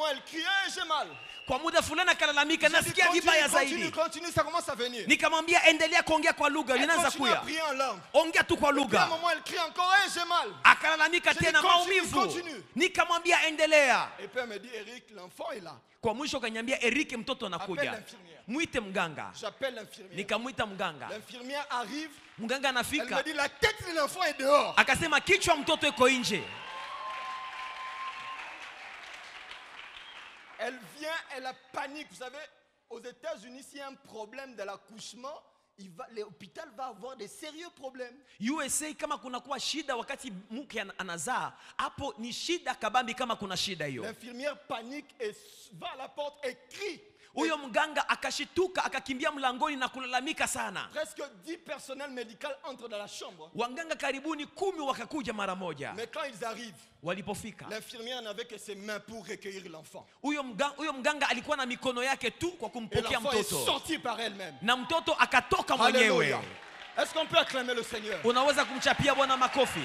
elle criait, j'ai mal. Kwa muda fulani akalalamika, J'ai dit, nasikia vibaya continue, zaidi. continue, ça commence à venir. Nikamwambia endelea kuongea kwa lugha, Elle linaanza continue à kuya. prier en langue. Ongea tu kwa Puis à un lugha. moment, elle crie encore, hey, j'ai mal. Akalalamika J'ai dit, tena continue, maumivu. continue. Nikamwambia endelea. Et puis elle me dit, Eric, l'enfant est là. Kwa mwisho kaniambia, Eric, mtoto Appelle anakuja, l'infirmière. mwite mganga. J'appelle l'infirmière. Nikamwita mganga. L'infirmière arrive. Mganga Elle me anafika, dit, la tête de l'enfant est dehors. akasema kichwa mtoto iko nje. Elle vient, elle a panique. Vous savez, aux États-Unis, s'il y a un problème de l'accouchement, l'hôpital va avoir des sérieux problèmes. USA kama kunakuwa shida wakati mke anazaa, hapo ni shida kabambi kama kuna shida hiyo. L'infirmière panique et va à la porte et crie. Huyo mganga akashituka, akakimbia mlangoni na kulalamika sana. Presque 10 personnels médicaux entrent dans la chambre. Waganga karibuni 10 wakakuja mara moja. Mais quand ils arrivent, Walipofika, l'infirmière n'avait que ses mains pour recueillir l'enfant. huyo mganga alikuwa na mikono yake tu kwa Et kumpokea l'enfant est mtoto, sorti par elle-même. na mtoto akatoka Alléluia. mwenyewe. Est-ce qu'on peut acclamer le Seigneur? Unaweza kumchapia Bwana makofi.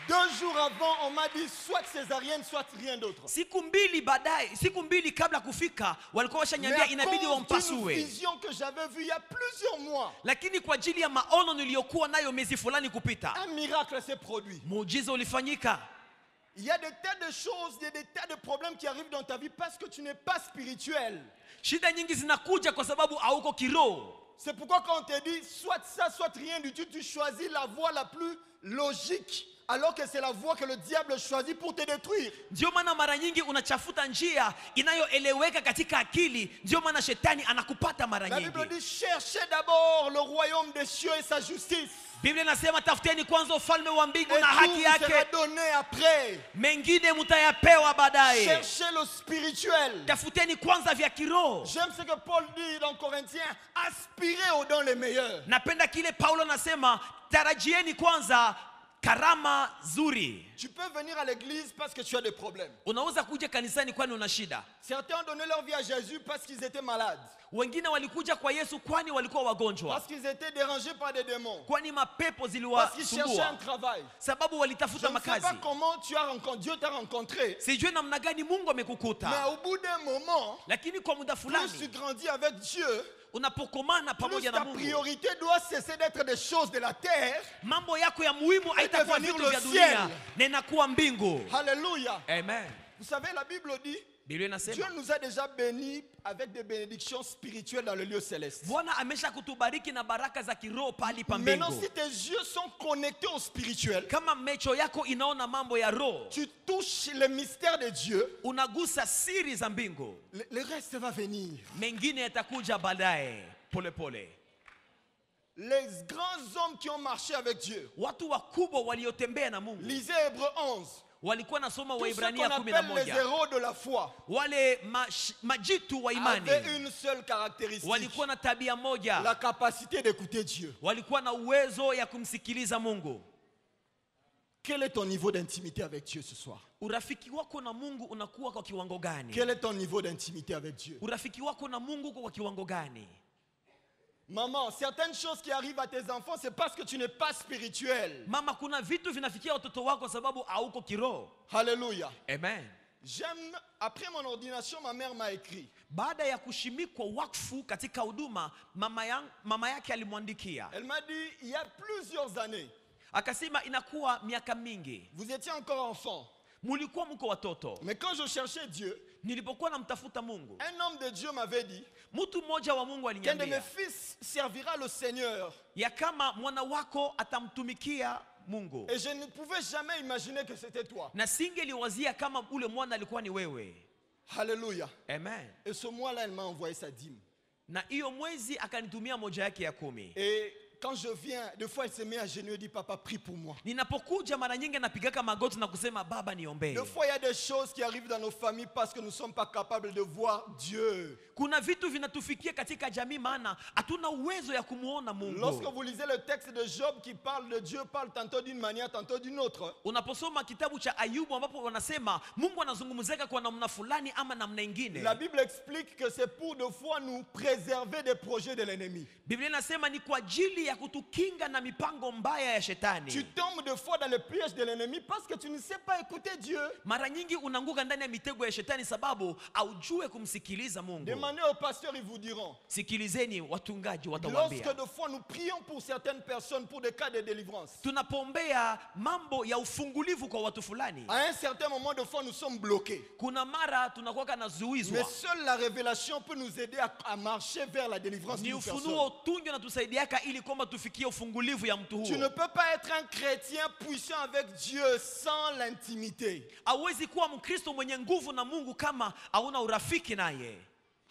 2 jours avant, on m'a dit soit césarienne, soit rien d'autre. Siku mbili kabla kufika, walikuwa Mais washaniambia à inabidi cause d'une wampasue. vision que j'avais vue il y a plusieurs mois, Lakini kwa ajili ya maono niliyokuwa nayo miezi fulani kupita, un miracle s'est produit. muujiza ulifanyika. Il y a des tas de choses, il y a des tas de problèmes qui arrivent dans ta vie parce que tu n'es pas spirituel. Shida nyingi zinakuja kwa sababu hauko kiroho. C'est pourquoi quand on te dit soit ça, soit rien du tout, tu choisis la voie la plus logique, alors que c'est la voie que le diable choisit pour te détruire. Ndio maana mara nyingi unachafuta njia inayoeleweka katika akili. Ndio maana shetani anakupata mara La nyingi. Bible dit cherchez d'abord le royaume des cieux et sa justice. Biblia inasema tafuteni kwanza ufalme wa mbingu Et na tout haki vous sera yake, donné après. mengine mtayapewa baadaye. Cherchez le spirituel. Tafuteni kwanza vya kiroho. J'aime ce que Paul dit dans Corinthiens, aspirez aux dons les meilleurs. Napenda kile Paulo anasema, tarajieni kwanza karama zuri. Tu peux venir à l'église parce que tu as des problèmes. Unaweza kuja kanisani kwani una shida. Certains ont donné leur vie à Jésus parce qu'ils étaient malades. Wengine walikuja kwa Yesu kwani walikuwa wagonjwa, Parce qu'ils étaient dérangés par des démons. kwani mapepo Parce qu'ils cherchaient un ziliwasumbua, travail. sababu Je walitafuta ne sais pas makazi. comment Dieu t'a rencontré. Sijui namna gani Mungu Mais amekukuta, au bout d'un moment, lakini kwa muda plus tu fulani grandis avec Dieu, unapokomana plus pamoja na ta Mungu, priorité doit cesser d'être des choses de la terre. mambo yako ya muhimu haitakuwa devenir vitu le vya ciel. dunia na inakuwa mbingu. Alléluia. Amen. Vous savez, la Bible dit, Biblia Dieu inasema nous a déjà bénis avec des bénédictions spirituelles dans le lieu céleste. Bwana amesha kutubariki na baraka za kiroho pahali pa Maintenant, mbingu. si tes yeux sont connectés au spirituel, Kama mecho yako inaona mambo ya roho, tu touches les mystères de Dieu, unagusa siri za mbingu, le reste va venir. mengine yatakuja baadaye pole pole. Les grands hommes qui ont marché avec Dieu, Watu wakubwa waliotembea na Mungu lisez Hébreux 11, walikuwa nasoma tous ceux qu'on Waibrania appelle les 11. héros de la foi Wale majitu wa imani avaient une seule caractéristique, walikuwa na tabia moja, la capacité d'écouter Dieu. walikuwa na uwezo ya kumsikiliza Mungu. Quel est ton niveau d'intimité avec Dieu ce soir? Urafiki wako na Mungu unakuwa kwa kiwango gani? Quel est ton niveau d'intimité avec Dieu? Urafiki wako na Mungu uko kwa kiwango gani? Maman, certaines choses qui arrivent à tes enfants, c'est parce que tu n'es pas spirituel. Mama, kuna vitu vinafikia watoto wako sababu hauko kiroho. Alléluia. Amen. J'aime, après mon ordination, ma mère m'a écrit. Baada ya kushimikwa wakfu katika huduma, mama yake alimwandikia. Elle m'a dit, il y a plusieurs années, Akasema inakuwa miaka mingi, vous étiez encore enfant. mulikuwa mko watoto. Mais quand je cherchais Dieu, Nilipokuwa namtafuta Mungu, un homme de Dieu m'avait dit mtu mmoja wa Mungu qu'un de mes aliniambia fils servira le Seigneur. ya kama mwana wako atamtumikia Mungu, Et je ne pouvais jamais imaginer que c'était toi. na singeliwazia kama ule mwana alikuwa ni wewe. Alléluia. Amen. Et ce mois-là, elle m'a envoyé sa dîme. Na hiyo mwezi akanitumia moja yake ya 10. Et quand je viens, des fois elle se met à genoux et dit, papa, prie pour moi. Ninapokuja mara nyingi napigaka magoti na kusema baba niombee. Des fois, il y a des choses qui arrivent dans nos familles parce que nous ne sommes pas capables de voir Dieu. Kuna vitu vinatufikia katika jamii maana hatuna uwezo ya kumuona Lorsque Mungu. vous lisez le texte de Job qui parle de Dieu, parle tantôt d'une manière, tantôt d'une autre. Unaposoma kitabu cha Ayubu ambapo wanasema Mungu anazungumzeka kwa namna fulani ama namna ingine, La Bible explique que c'est pour de fois nous préserver des projets de l'ennemi. Biblia inasema ni kwa ajili ya kutukinga na mipango mbaya ya Tu shetani. tombes de fois dans le piège de l'ennemi parce que tu ne sais pas écouter Dieu. Mara nyingi unaanguka ndani ya mitego ya shetani sababu haujue kumsikiliza Mungu. Demandez aux pasteurs, ils vous diront. Sikilizeni watungaji Lorsque watawaambia. de fois nous prions pour certaines personnes pour des cas de délivrance, Tunapoombea mambo ya ufungulivu kwa watu fulani, à un certain moment de fois nous sommes bloqués. kuna mara tunakuwa Mais nazuizwa. seule la révélation peut nous aider à marcher vers la délivrance Ni d'une ufunuo personne. tunjo na tusaidiaka ili kwamba tufikie ufungulivu ya mtu Tu ne huo. peux pas être un chrétien puissant avec Dieu sans l'intimité. Hauwezi kuwa Mkristo mwenye nguvu na Mungu kama hauna urafiki naye.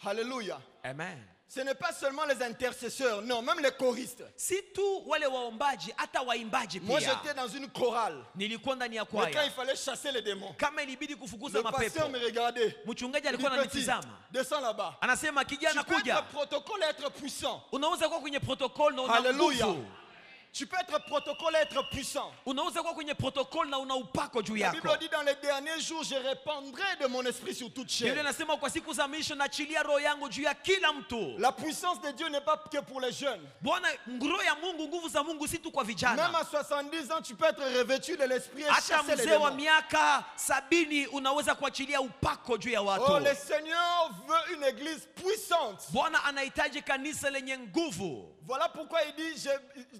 Alléluia. Amen. Ce n'est pas seulement les intercesseurs, non, même les choristes. Si tu wale waombaji, hata waimbaji Moi, pia. j'étais dans une chorale. Nilikuwa ndani ya Mais quand il kwaya. fallait chasser les démons, Kama ilibidi kufukuza le pasteur mapepo, me regardait. mchungaji Il dit, alikuwa petit, ananitizama. descends là-bas. Anasema Tu kijana peux être kuja. protocole et être puissant. Unaweza kuwa kwenye protocol na una Alléluia. nguvu. Tu peux être protocole et être puissant. Unaweza kuwa kwenye protocol na una upako juu La Bible yako. dit dans les derniers jours, je répandrai de mon esprit sur toute Biblia chair. inasema kwa siku za mwisho naachilia roho yangu juu ya kila mtu. La puissance de Dieu n'est pas que pour les jeunes. Bwana, roho ya Mungu, nguvu za Mungu si tu kwa Même vijana. à 70 ans, tu peux être revêtu de l'esprit et Hata chasser les mzee wa démons. miaka 70 unaweza kuachilia upako juu ya Oh, watu. le Seigneur veut une église puissante. Bwana anahitaji kanisa lenye nguvu. Voilà pourquoi il dit,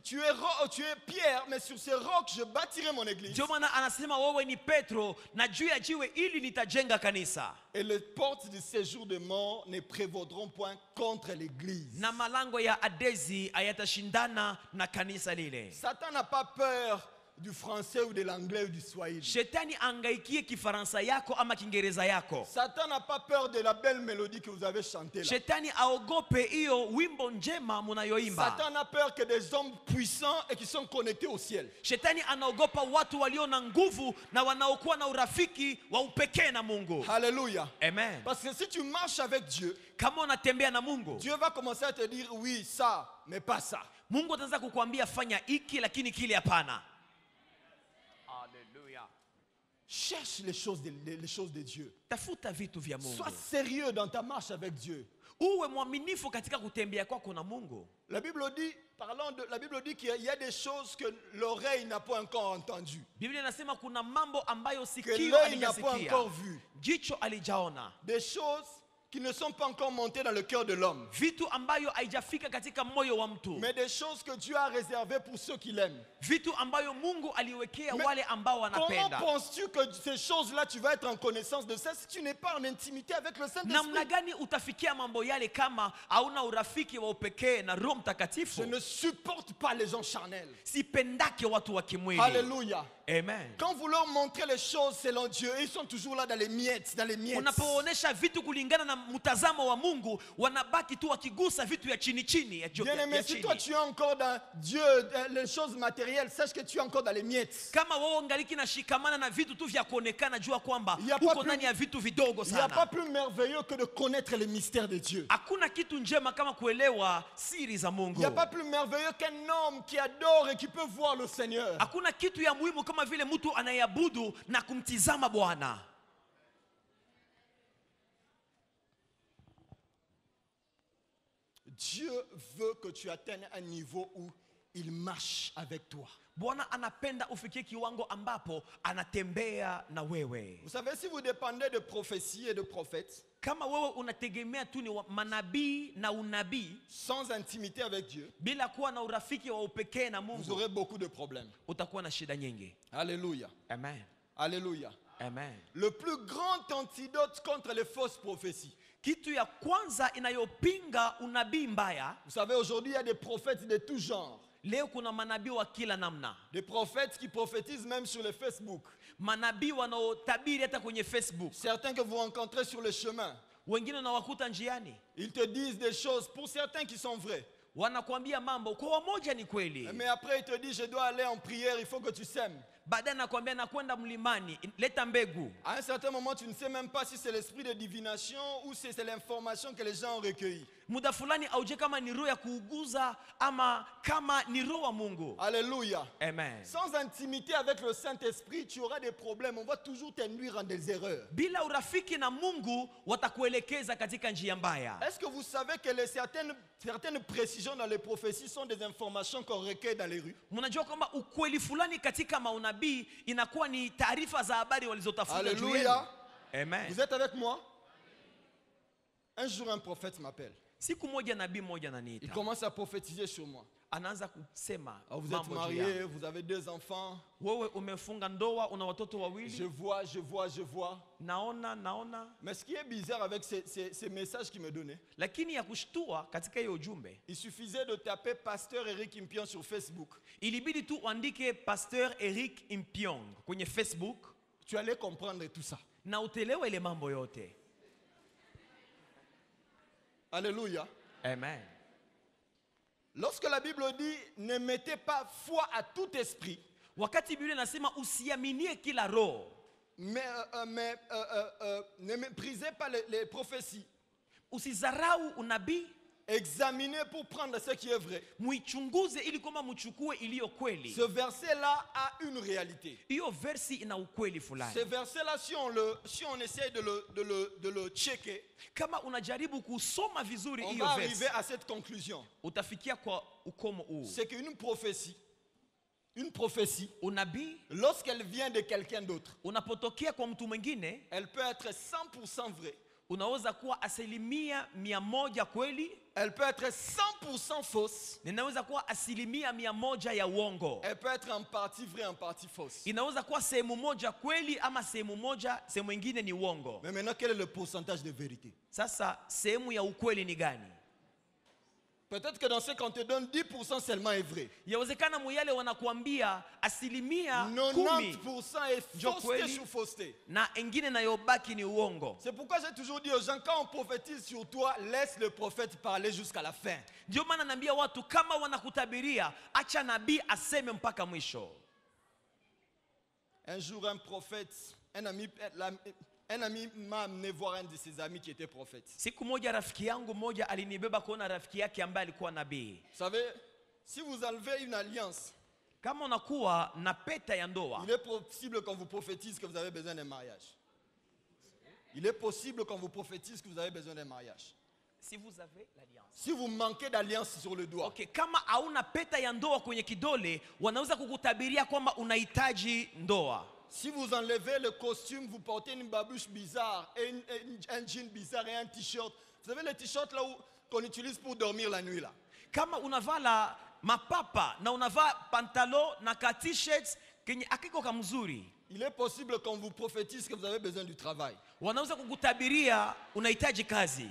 tu es Pierre, mais sur ces rocs, je bâtirai mon église. Ndio maana anasema wewe ni Petro na juu ya jiwe ili nitajenga kanisa. Et les portes du séjour de mort ne prévaudront point contre l'église. Na malango ya Adezi hayatashindana na kanisa lile. Satan n'a pas peur du français ou de l'anglais ou du swahili. Shetani angaikie Kifaransa yako ama Kiingereza yako. Satan n'a pas peur de la belle mélodie que vous avez chantée là. Shetani aogope hiyo wimbo njema munayoimba. Satan a peur que des hommes puissants et qui sont connectés au ciel. Shetani anaogopa watu walio na nguvu na wanaokuwa na urafiki wa upekee na Mungu. Alléluia. Amen. Parce que si tu marches avec Dieu, Kama unatembea na Mungu, Dieu va commencer à te dire oui, ça, mais pas ça. Mungu ataanza kukuambia fanya hiki lakini kile hapana. Cherche les choses de Dieu. Tafuta vitu vya Mungu. Sois sérieux dans ta marche avec Dieu. Uwe mwaminifu katika kutembea kwako na Mungu. La Bible dit qu'il y a des choses que l'oreille n'a pas encore entendues, Biblia inasema kuna mambo ambayo que sikio l'œil n'a pas alijasikia, encore vues, jicho alijaona, des choses qui ne sont pas encore montées dans le cœur de l'homme, vitu ambayo haijafika katika moyo wa mtu, mais des choses que Dieu a réservées pour ceux qui l'aiment. vitu ambayo Mungu aliwekea Mais wale ambao Comment wanapenda. penses-tu que ces choses-là, tu vas être en connaissance de ça si tu n'es pas en intimité avec le Namna Saint-Esprit? gani utafikia mambo yale kama hauna urafiki wa upekee na Roho Je Mtakatifu? ne supporte pas les gens charnels. Sipendake watu wa kimwili. Alléluia. Amen. Quand vous leur montrez les choses selon Dieu, ils sont toujours là dans les miettes, dans les miettes. Unapoonesha vitu kulingana na mtazamo wa Mungu, wanabaki tu wakigusa vitu ya chini chini ya Bien-aimé, ya si toi chini. tu es encore dans Dieu, les choses matérielles, sache que tu es encore dans les miettes. Kama wewe ungaliki na shikamana na vitu tu vya kuonekana, jua kwamba Il y a pas uko plus- ndani ya vitu vidogo Il n'y a pas sana. plus merveilleux que de connaître les mystères de Dieu. Hakuna kitu njema kama kuelewa siri za Il Mungu. n'y a pas plus merveilleux qu'un homme qui adore et qui peut voir le Seigneur. Hakuna kitu ya muhimu kama vile mtu anayeabudu na kumtizama Bwana. Dieu veut que tu atteignes un niveau où il marche avec toi. Bwana anapenda ufikie kiwango ambapo anatembea na wewe. Vous savez, si vous dépendez de prophéties et de prophètes, Kama wewe unategemea tu ni manabii na unabii sans intimité avec Dieu, bila kuwa na urafiki wa upekee na vous Mungu, aurez beaucoup de problèmes. utakuwa na shida nyingi. Alléluia. Amen. Alléluia. Amen. Le plus grand antidote contre les fausses prophéties. Kitu ya kwanza inayopinga unabii mbaya, Vous savez, aujourd'hui, il y a des prophètes de tout genre. leo kuna manabii wa kila namna. Des prophètes qui prophétisent même sur le Facebook. Manabii wanaotabiri hata kwenye Facebook. Certains que vous rencontrez sur le chemin, Wengine unawakuta njiani, ils te disent des choses, pour certains qui sont vraies. wanakuambia mambo kwa wamoja ni kweli, Mais après, ils te disent, je dois aller en prière, il faut que tu sèmes. baadaye nakwambia nakwenda mlimani, leta mbegu. À un certain moment, tu ne sais même pas si c'est l'esprit de divination ou si c'est l'information que les gens ont recueillie. Muda fulani auje kama ni roho ya kuuguza ama kama ni roho wa Mungu. Alléluia. Amen. Sans intimité avec le Saint-Esprit, tu auras des problèmes. On va toujours t'induire en des erreurs. Bila urafiki na Mungu watakuelekeza katika njia mbaya. Est-ce que vous savez que certaines précisions dans les prophéties sont des informations qu'on recueille dans les rues? Mnajua kwamba ukweli fulani katika maunabii inakuwa ni taarifa za habari walizotafuta juu yenu. Alléluia. Amen. Vous êtes avec moi? Un jour, un prophète m'appelle. Siku moja nabii moja Il ananiita, commence à prophétiser sur moi. anaanza kusema Alors, vous êtes mambo juu marié, yangu. vous avez 2 enfants. Wewe umefunga ndoa, una watoto Je wawili, vois. naona. Mais ce qui est bizarre avec ces messages qu'il me donnait, Lakini ya kushtua katika hiyo ujumbe, il suffisait de taper Pasteur Eric Impion sur Facebook. ilibidi tu uandike Pasteur Eric Impiong kwenye Facebook Tu allais comprendre tout ça. na utelewe ile mambo yote. Alléluia. Amen. Lorsque la Bible dit ne mettez pas foi à tout esprit, Wakati Biblia inasema usiaminie kila roho, mais ne méprisez pas les prophéties. usizarau unabii, Examinez pour prendre ce qui est vrai. muichunguze ili kwamba mchukue iliyo kweli. Ce verset-là a une réalité. Hiyo versi ina ukweli fulani. Ce verset-là, si on essaie de le checker, Kama unajaribu kusoma vizuri on hiyo va versi, arriver à cette conclusion. utafikia kwa ukomo huu. C'est qu'une prophétie, Unabii lorsqu'elle vient de quelqu'un d'autre, unapotokea kwa mtu mwingine, elle peut être 100% vraie unaweza kuwa asilimia 100 kweli, Elle peut être 100% fausse. inaweza kuwa asilimia 100 ya uongo. Elle peut être en partie vraie, en partie fausse. Inaweza kuwa sehemu moja kweli ama sehemu nyingine ni uongo. Mais maintenant, quel est le pourcentage de vérité? Sasa sehemu ya ukweli ni gani? Peut-être que dans ce qu'on te donne, 10% seulement est vrai. Yawezekana muyale wanakuambia asilimia 10 90% est Ndio fausseté kweli. sur fausseté. na engine nayobaki ni uongo. C'est pourquoi j'ai toujours dit aux gens, quand on prophétise sur toi, laisse le prophète parler jusqu'à la fin. Ndio maana naambia watu kama wanakutabiria, acha nabii aseme mpaka mwisho. Un jour, un prophète, un ami m'a amené voir un de ses amis qui était prophète. Siku moja rafiki yangu moja alinibeba kuona rafiki yake ambaye alikuwa nabii. Vous savez, si vous enlevez une alliance, Kama unakuwa na pete ya ndoa, il est possible qu'on vous prophétise que vous avez besoin d'un mariage. Il est possible qu'on vous prophétise que vous avez besoin d'un mariage. si vous avez l'alliance. Si vous manquez d'alliance sur le doigt, Okay, kama hauna pete ya ndoa kwenye kidole, wanaweza kukutabiria kwamba unahitaji ndoa. si vous enlevez le costume, vous portez une babouche bizarre, et un jean bizarre et un t-shirt. Vous savez les t-shirts là qu'on utilise pour dormir la nuit là. Kama unavala mapapa na unavaa pantalo na ka t-shirts kenye akiko kamzuri, Il est possible qu'on vous prophétise que vous avez besoin du travail. wanaweza kukutabiria unahitaji kazi.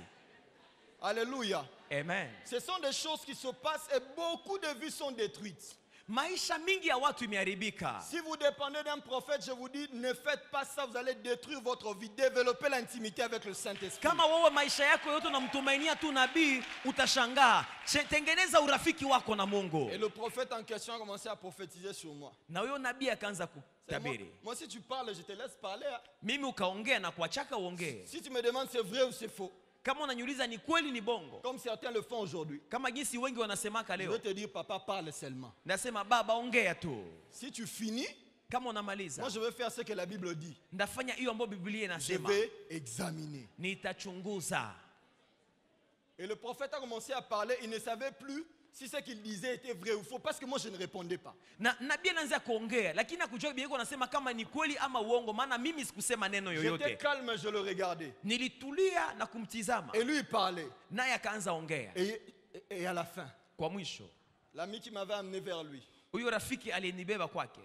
Alléluia. Amen. Ce sont des choses qui se passent et beaucoup de vies sont détruites. Maisha mingi ya watu imeharibika. Si vous dépendez d'un prophète, je vous dis, ne faites pas ça, vous allez détruire votre vie. Développez l'intimité avec le Saint-Esprit. Kama wewe maisha yako yote unamtumainia tu nabii, utashangaa. Tengeneza urafiki wako na Mungu. Et le prophète en question a commencé à prophétiser sur moi. Na huyo nabii akaanza Moi, kutabiri. moi, si tu parles, je te laisse parler. Hein. Mimi ukaongea na kuachaka uongee. Si tu me demandes c'est vrai ou c'est faux, Kama unaniuliza ni kweli ni bongo, comme certains le font aujourd'hui, kama jinsi wengi wanasemaka je leo, vais te dire, papa, parle seulement. nasema baba ongea tu. Si tu finis, Kama unamaliza, moi je vais faire ce que la Bible dit. ndafanya hiyo ambayo Biblia Je inasema. vais examiner. Nitachunguza. Et le prophète a commencé à parler, il ne savait plus si ce qu'il disait était vrai ou faux, parce que moi je ne répondais pas. Na nabii anaanza kuongea, lakini hakujua Biblia anasema kama ni kweli ama uongo, maana mimi sikusema neno J'étais yoyote. calme, je le regardais. Nilitulia na kumtizama, Et lui il parlait. naye akaanza ongea. Et à la fin, Kwa mwisho, l'ami qui m'avait amené vers lui, huyo rafiki alinibeba kwake,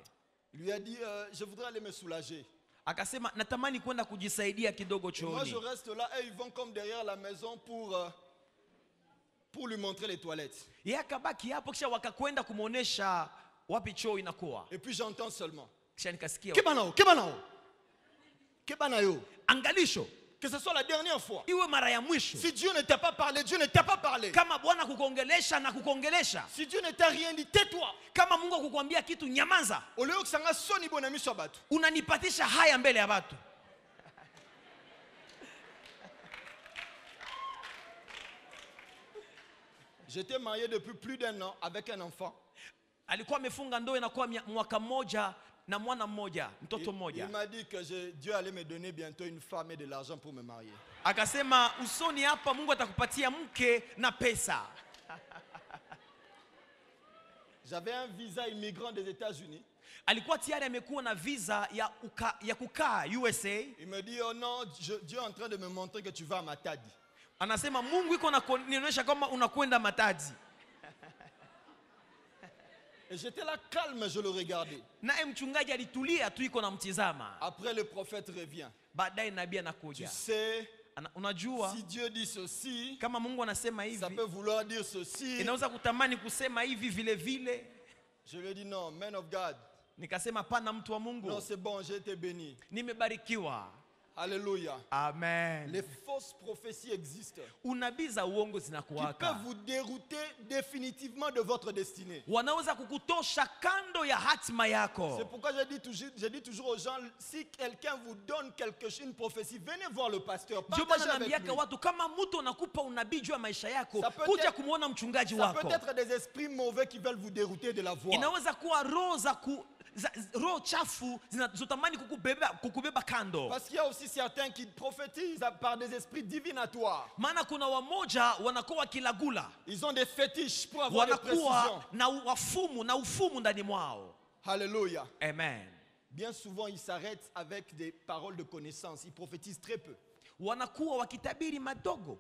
lui a dit, je voudrais aller me soulager. akasema natamani kwenda kujisaidia kidogo Et moi je chooni. reste là et ils vont comme derrière la maison pour lui montrer les toilettes. Yeye akabaki hapo, kisha wakakwenda kumuonesha wapi choo inakuwa. Et puis j'entends seulement, Kisha nikasikia Kebanao, Kebanao, Kebanayo. angalisho, Que ce soit la dernière fois. iwe mara ya mwisho. Si Dieu ne t'a pas parlé, Dieu ne t'a pas parlé. Kama Bwana kukuongelesha na kukuongelesha, Si Dieu ne t'a rien dit, tais-toi. kama Mungu akukwambia kitu, nyamaza. Au lieu que ça soni bonami sabatu. Unanipatisha haya mbele ya watu. J'étais marié depuis plus d'un an avec un enfant. Alikuwa amefunga ndoa inakuwa mwaka mmoja na mwana mmoja, mtoto Il mmoja. m'a dit que Dieu allait me donner bientôt une femme et de l'argent pour me marier. Akasema usoni hapa Mungu atakupatia mke na pesa. J'avais un visa immigrant des États-Unis. Alikuwa tayari amekuwa na visa ya kukaa USA. Il me dit, oh non, Dieu est en train de me montrer que tu vas à Matadi. Anasema Mungu iko nionyesha kama unakwenda Matadi. Et j'étais là calme, je le regardais. Naye mchungaji alitulia tu, iko na mtizama. Après le prophète revient. Baadaye nabii Tu anakuja. sais, Unajua si Dieu dit ceci, kama Mungu anasema ça hivi, peut vouloir dire ceci. inaweza kutamani kusema hivi vile vile. Je lui ai dit non, man of God. Nikasema pana, mtu wa Mungu, Non, c'est bon, j'ai été béni. nimebarikiwa. Alléluia. Amen. Les fausses prophéties existent. Unabii za uongo Qui zinakuwaka, peuvent vous dérouter définitivement de votre destinée. wanaweza kukutosha kando ya hatima C'est yako. pourquoi je dis toujours aux gens, si quelqu'un vous donne une prophétie, venez voir le pasteur. Ndio Partagez maana avec naambiaka lui. watu, kama mtu anakupa unabii juu ya maisha yako, Ça peut kuja être- kumwona mchungaji Ça peut wako. être des esprits mauvais qui veulent vous dérouter de la voie. Inaweza kuwa roho chafu zinazotamani kukubeba kando. Parce qu'il y a aussi certains qui prophétisent par des esprits divinatoires. Maana kuna wamoja wanakuwa wakilagula, Ils ont des fétiches pour avoir des précisions. wanakuwa na ufumu ndani mwao. Alléluia. Amen. Bien souvent, ils s'arrêtent avec des paroles de connaissance. Ils prophétisent très peu. wanakuwa wakitabiri madogo.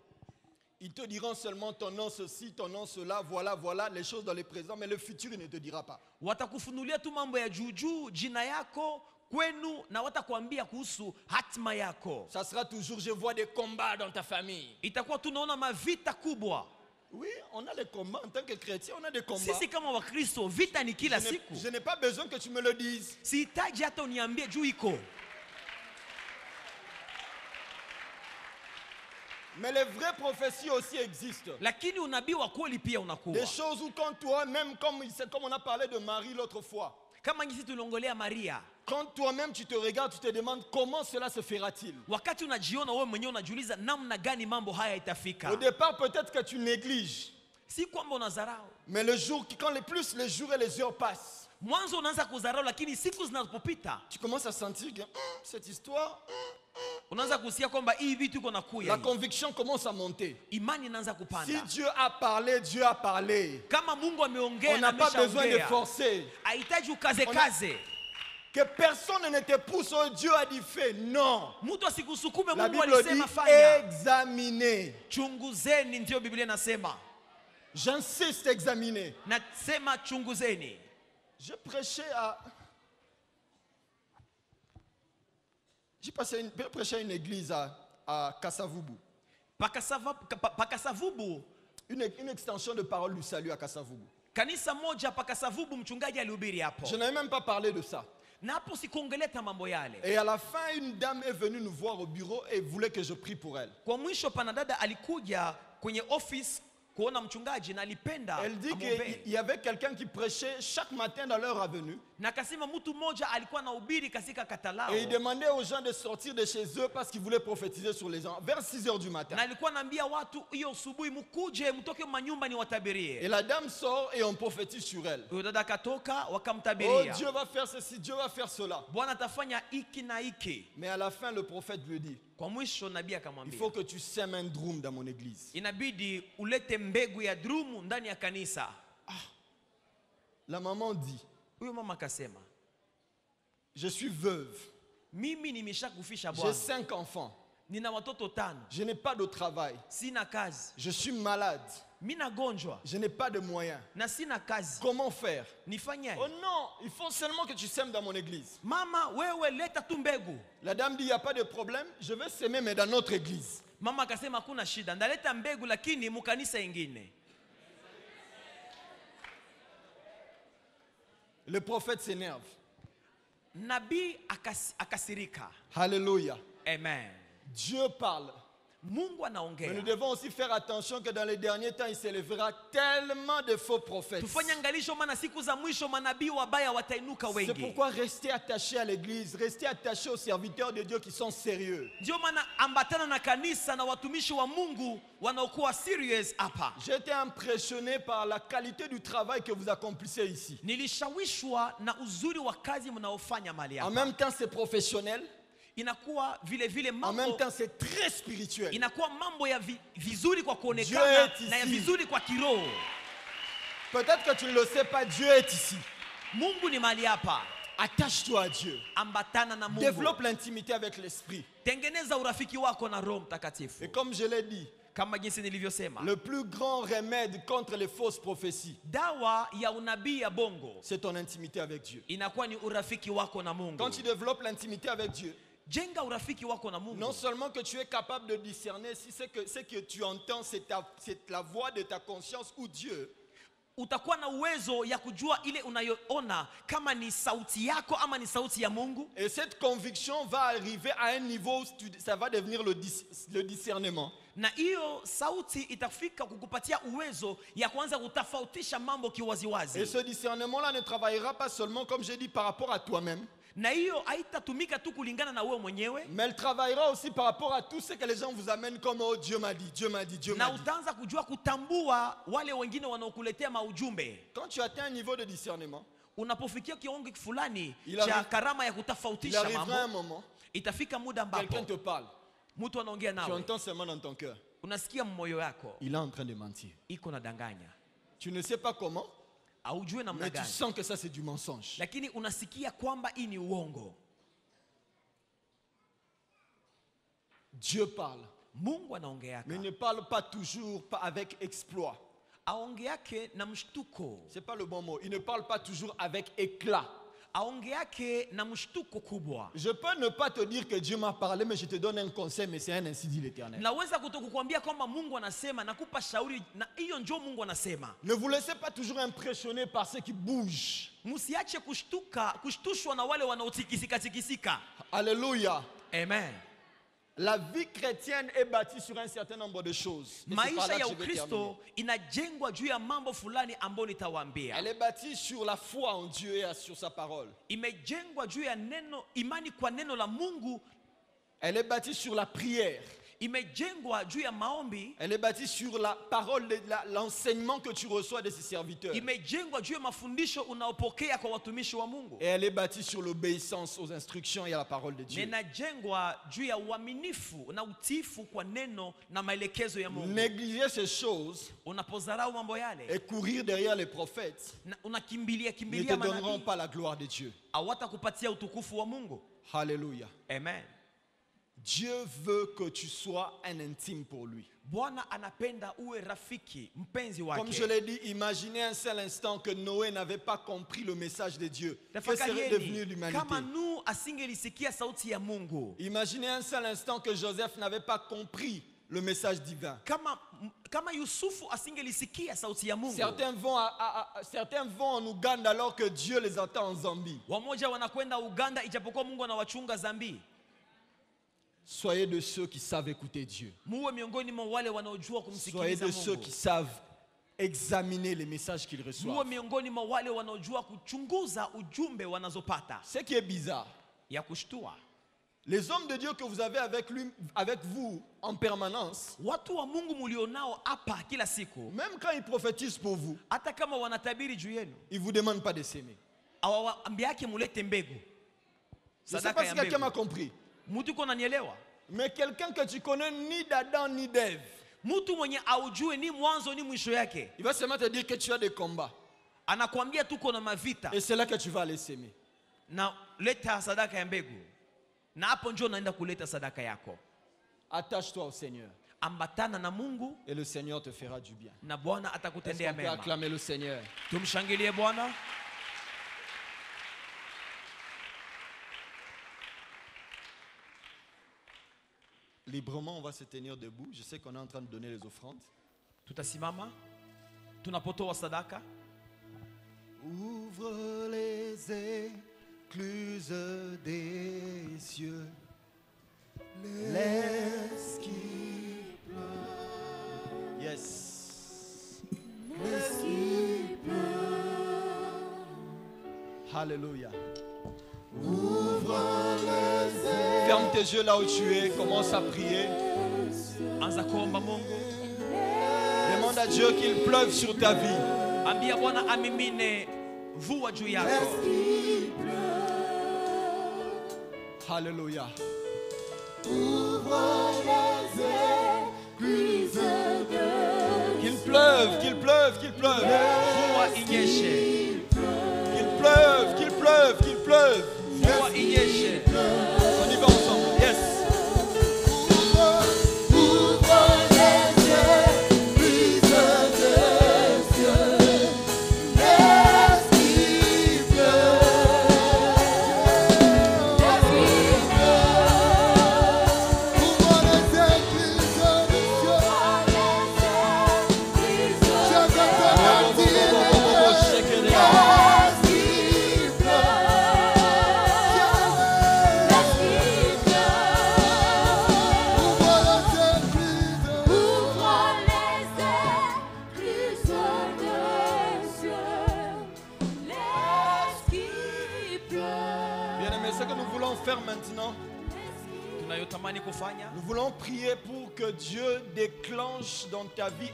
Ils te diront seulement ton nom ceci, ton nom cela, voilà, voilà, les choses dans le présent, mais le futur il ne te dira pas. Watakufunulia tu mambo ya juujuu, jina yako, kwenu, na watakuambia kuhusu hatima yako. Ça sera toujours, je vois des combats dans ta famille. Itakuwa tunaona mavita kubwa. Oui, on a les combats. En tant que chrétien, on a des combats. Sisi kama Wakristo, vita ni kila siku. Je n'ai pas besoin que tu me le dises. Sihitaji hata uniambie juu iko. Mais les vraies prophéties aussi existent. Lakini unabii wa kweli pia unakuwa. Des choses où quand toi, même comme on a parlé de Marie l'autre fois. Kama ngisi tuliongelea Maria. Quand toi-même tu te regardes, tu te demandes comment cela se fera-t-il. Wakati unajiona wewe mwenyewe unajiuliza namna gani mambo haya itafika. Au départ, peut-être que tu négliges. Si kwamba unadharau. Mais le jour, quand les jours et les heures passent, mwanzo unaanza kudharau, lakini siku zinapopita tu commences à sentir que cette histoire, unaanza kusikia kwamba hii vitu iko nakuya. la conviction commence à monter. Imani inaanza kupanda. Si Dieu a parlé, Dieu a parlé. Kama Mungu ameongea, on n'a pas besoin de forcer. Haitaji ukaze kaze. Que personne ne te pousse, oh Dieu a dit fait. Non. Mtu asikusukume, La Mungu Bible alisema dit fanya. examiner. Chunguzeni, ndio Biblia inasema. J'insiste, examiner. Nasema chunguzeni. J'ai prêché à une église à Kasavubu. Pakasavubu. Une extension de parole du salut à Kasavubu. Kanisa moja Pakasavubu, mchungaji alihubiri hapo. Je n'avais même pas parlé de ça. Na hapo sikongeleta mambo yale. Et à la fin, une dame est venue nous voir au bureau et voulait que je prie pour elle. Kwa mwisho panadada alikuja kwenye office kuona mchungaji na alipenda. Elle dit qu'il y avait quelqu'un qui prêchait chaque matin dans leur avenue. Na kasema mtu mmoja alikuwa anahubiri katika katalao. Et il demandait aux gens de sortir de chez eux parce qu'ils voulaient prophétiser sur les gens vers 6 heures du matin. Na alikuwa anaambia watu hiyo asubuhi mkuje mtoke manyumba ni watabirie. Et la dame sort et on prophétise sur elle. Huyo dada katoka Oh, wakamtabiria. Dieu va faire ceci, Dieu va faire cela. Bwana atafanya hiki na hiki. Mais à la fin, le prophète lui dit, Kwa mwisho nabii il akamwambia, faut que tu sèmes un drum dans mon église. inabidi ulete mbegu ya drumu ndani ya kanisa. La maman dit, Huyo mama akasema, je suis veuve. mimi nimeshakufisha J'ai bwana. 5 enfants. Nina watoto 5. Je n'ai pas de travail. Sina kazi. Je suis malade. Mimi nagonjwa Je n'ai pas de moyens. na sina kazi. Comment faire? Nifanyaje? Oh non, il faut seulement que tu sèmes dans mon église. Mama, wewe leta tu mbegu. La dame dit, il n'y a pas de problème, je vais sèmer mais dans notre église. Mama akasema hakuna shida, ndaleta mbegu lakini mukanisa ingine. Le prophète s'énerve. Nabii akasirika. Alléluia. Amen. Dieu parle. Mungu Mais nous anaongea. devons aussi faire attention que dans les derniers temps, il s'élèvera tellement de faux prophètes. Tufanye angalisho, maana siku za mwisho manabii wabaya watainuka C'est wengi. pourquoi restez attachés à l'église, restez attachés aux serviteurs de Dieu qui sont sérieux. Ndio maana ambatana na kanisa na watumishi wa Mungu wanaokuwa serious hapa. J'ai été impressionné par la qualité du travail que vous accomplissez ici. Nilishawishwa na uzuri wa kazi mnaofanya mahali En hapa. même temps, c'est professionnel. Inakuwa vile vile En même mambo, temps, c'est très spirituel. inakuwa mambo ya vizuri kwa Dieu kuonekana est na ya ici. vizuri kwa kiroho. Peut-être que tu ne le sais pas, Dieu est ici. Mungu ni mahali hapa. Attache-toi à Dieu. Ambatana na Mungu. Développe l'intimité avec l'Esprit. Tengeneza urafiki wako na Roho Mtakatifu. Et comme je l'ai dit, Kama jinsi nilivyosema, le plus grand remède contre les fausses prophéties, dawa ya unabii ya bongo c'est ton intimité avec Dieu. inakuwa ni urafiki wako na Mungu. Quand tu développes l'intimité avec Dieu, Jenga urafiki wako na Mungu. non seulement que tu es capable de discerner si ce que tu entends, c'est la voix de ta conscience ou Dieu, Utakuwa na uwezo ya kujua ile unayoona kama ni sauti yako ama ni sauti ya Mungu. et cette conviction va arriver à un niveau où ça va devenir le discernement. Na hiyo sauti itafika kukupatia uwezo ya kuanza kutofautisha mambo Et kiwaziwazi. ce discernement-là ne travaillera pas seulement, comme j'ai dit, par rapport à toi-même, Na hiyo haitatumika tu kulingana na wewe mwenyewe, mais elle travaillera aussi par rapport à tout ce que les gens vous amènent comme oh Dieu m'a dit, Dieu m'a dit, Dieu na m'a dit. utaanza kujua kutambua wale wengine wanaokuletea maujumbe. Quand tu atteins un niveau de discernement, Unapofikia kiwango fulani Il cha arrive- karama ya il kutofautisha arrivera un mambo, moment, itafika muda quelqu'un ambapo te parle, mtu anaongea tu nawe, entends seulement dans ton cœur, unasikia mmoyo yako il est en train de mentir. iko na danganya, Tu ne sais pas comment, aujue namna mais tu gani, sens que ça c'est du mensonge. lakini unasikia kwamba hii ni uongo. Dieu parle, Mungu mais il anaongeaka. ne parle pas toujours pas avec exploit. Aongeake na mshtuko. C'est pas le bon mot. Il ne parle pas toujours avec éclat. Aongeake na mshtuko kubwa. Je peux ne pas te dire que Dieu m'a parlé, mais je te donne un conseil, mais c'est un ainsi dit l'Éternel. Naweza kutokukwambia kwamba Mungu anasema, nakupa shauri na hiyo njoo Mungu anasema. Ne vous laissez pas toujours impressionner par ce qui bouge. Msiache kushtushwa na wale wanaotikisika tikisika. Alléluia. Amen. La vie chrétienne est bâtie sur un certain nombre de choses. Et c'est par Maisha là ya que je vais terminer. Ukristo inajengwa juu ya mambo fulani ambayo nitawaambia. Elle est bâtie sur la foi en Dieu et sur sa parole. Imejengwa juu ya neno, imani kwa neno la Mungu. Elle est bâtie sur la prière. Imejengwa juu ya maombi. Elle est bâtie sur la parole, l'enseignement que tu reçois de ses serviteurs. Imejengwa juu ya mafundisho unaopokea kwa watumishi wa Mungu. Et elle est bâtie sur l'obéissance aux instructions et à la parole de Dieu. Inajengwa juu ya uaminifu na utiifu kwa neno na maelekezo ya Mungu. Négliger ces choses Unapozarau mambo yale et courir derrière les prophètes na unakimbilia ne te kimbilia donneront manabii, pas la gloire de Dieu. hawatakupatia utukufu wa Mungu. Alléluia. Amen. Dieu veut que tu sois un intime pour lui. Bwana anapenda uwe rafiki, mpenzi Comme je wake. l'ai dit, imaginez un seul instant que Noé n'avait pas compris le message de Dieu. Que serait devenue Tafakarieni l'humanité? kama Nuhu asingelisikia sauti ya Mungu, Imaginez un seul instant que Joseph n'avait pas compris le message divin. kama Yusufu asingelisikia sauti ya Mungu. Certains vont en Ouganda alors que Dieu les attend en Zambie. Wamoja wanakwenda Uganda ijapokuwa Mungu anawachunga Zambi. Soyez de ceux qui savent écouter Dieu. Muwe miongoni mwa wale wanaojua Soyez kumsikiliza de ceux Mungu. qui savent examiner les messages qu'ils Muwe reçoivent. miongoni mwa wale wanaojua kuchunguza ujumbe wanazopata. Ce qui est bizarre, Ya kushtua, les hommes de Dieu que vous avez avec vous en permanence, watu wa Mungu mulionao hapa kila siku, même quand ils prophétisent pour vous, hata kama wanatabiri juu yenu, ils ne vous demandent pas de s'aimer. hawaambiake mulete mbegu, Je ne sais sadaka pas ya si quelqu'un m'a mbegu. compris. Mtu uko nanielewa? Mais quelqu'un que tu connais ni d'Adam ni d'Ève, Mtu mwenye aujue ni mwanzo ni mwisho yake, il va seulement te dire que tu as des combats. anakuambia tuko na mavita Et c'est là que tu vas aller s'aimer. na leta sadaka ya mbegu, na hapo njoo naenda kuleta sadaka yako. Attache-toi au Seigneur. Ambatana na Mungu Et le Seigneur te fera du bien. na Bwana Est-ce atakutendea qu'on peut mema. acclamer le Seigneur? Tumshangilie Bwana. Librement, on va se tenir debout. Je sais qu'on est en train de donner les offrandes. Tutasimama tunapotoa sadaka. Ouvre les écluses des cieux. Laisse qu'il pleuve. Yes. Laisse qu'il pleuve. Alléluia. Ouvre les écluses. Ferme tes yeux là où tu es. Commence à prier. Anza kuomba Mungu. Demande à Dieu qu'il pleuve sur ta vie. Ambia Bwana amimine mvua juu yako. Alléluia. Qu'il pleuve, qu'il pleuve, qu'il pleuve. Mvua inyeshe. Qu'il pleuve, qu'il pleuve, qu'il pleuve. Mvua inyeshe. On y va ensemble. Yes. Bien-aimés, ce que nous voulons faire maintenant, Tunayotamani kufanya, nous voulons prier pour que Dieu déclenche dans ta vie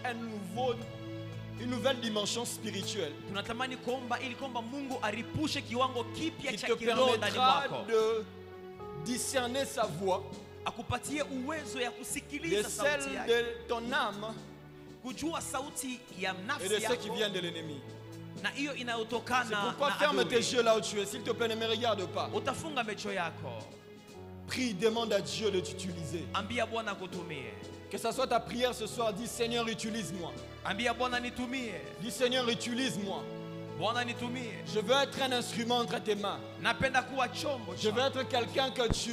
une nouvelle dimension spirituelle tunatamani kuomba ili kwamba Mungu aripushe kiwango kipya qui cha te kiroho ndani permettra mwako, de discerner sa voix akupatie uwezo ya de kusikiliza celle sauti yake, de ton âme kujua sauti ya et nafsi de ceux qui yako viennent de l'ennemi. na hiyo C'est inayotokana pourquoi na ferme tes adui. yeux là où tu es. S'il te plaît, ne me regarde pas. Utafunga macho yako. Prie, demande à Dieu de t'utiliser. Ambia Bwana kutumie. Que ce soit ta prière ce soir, dis Seigneur, utilise-moi. Ambia Bwana nitumie. Dis Seigneur, utilise-moi. Bwana nitumie. Je veux être un instrument entre tes mains. Napenda kuwa chombo. Je veux être quelqu'un que tu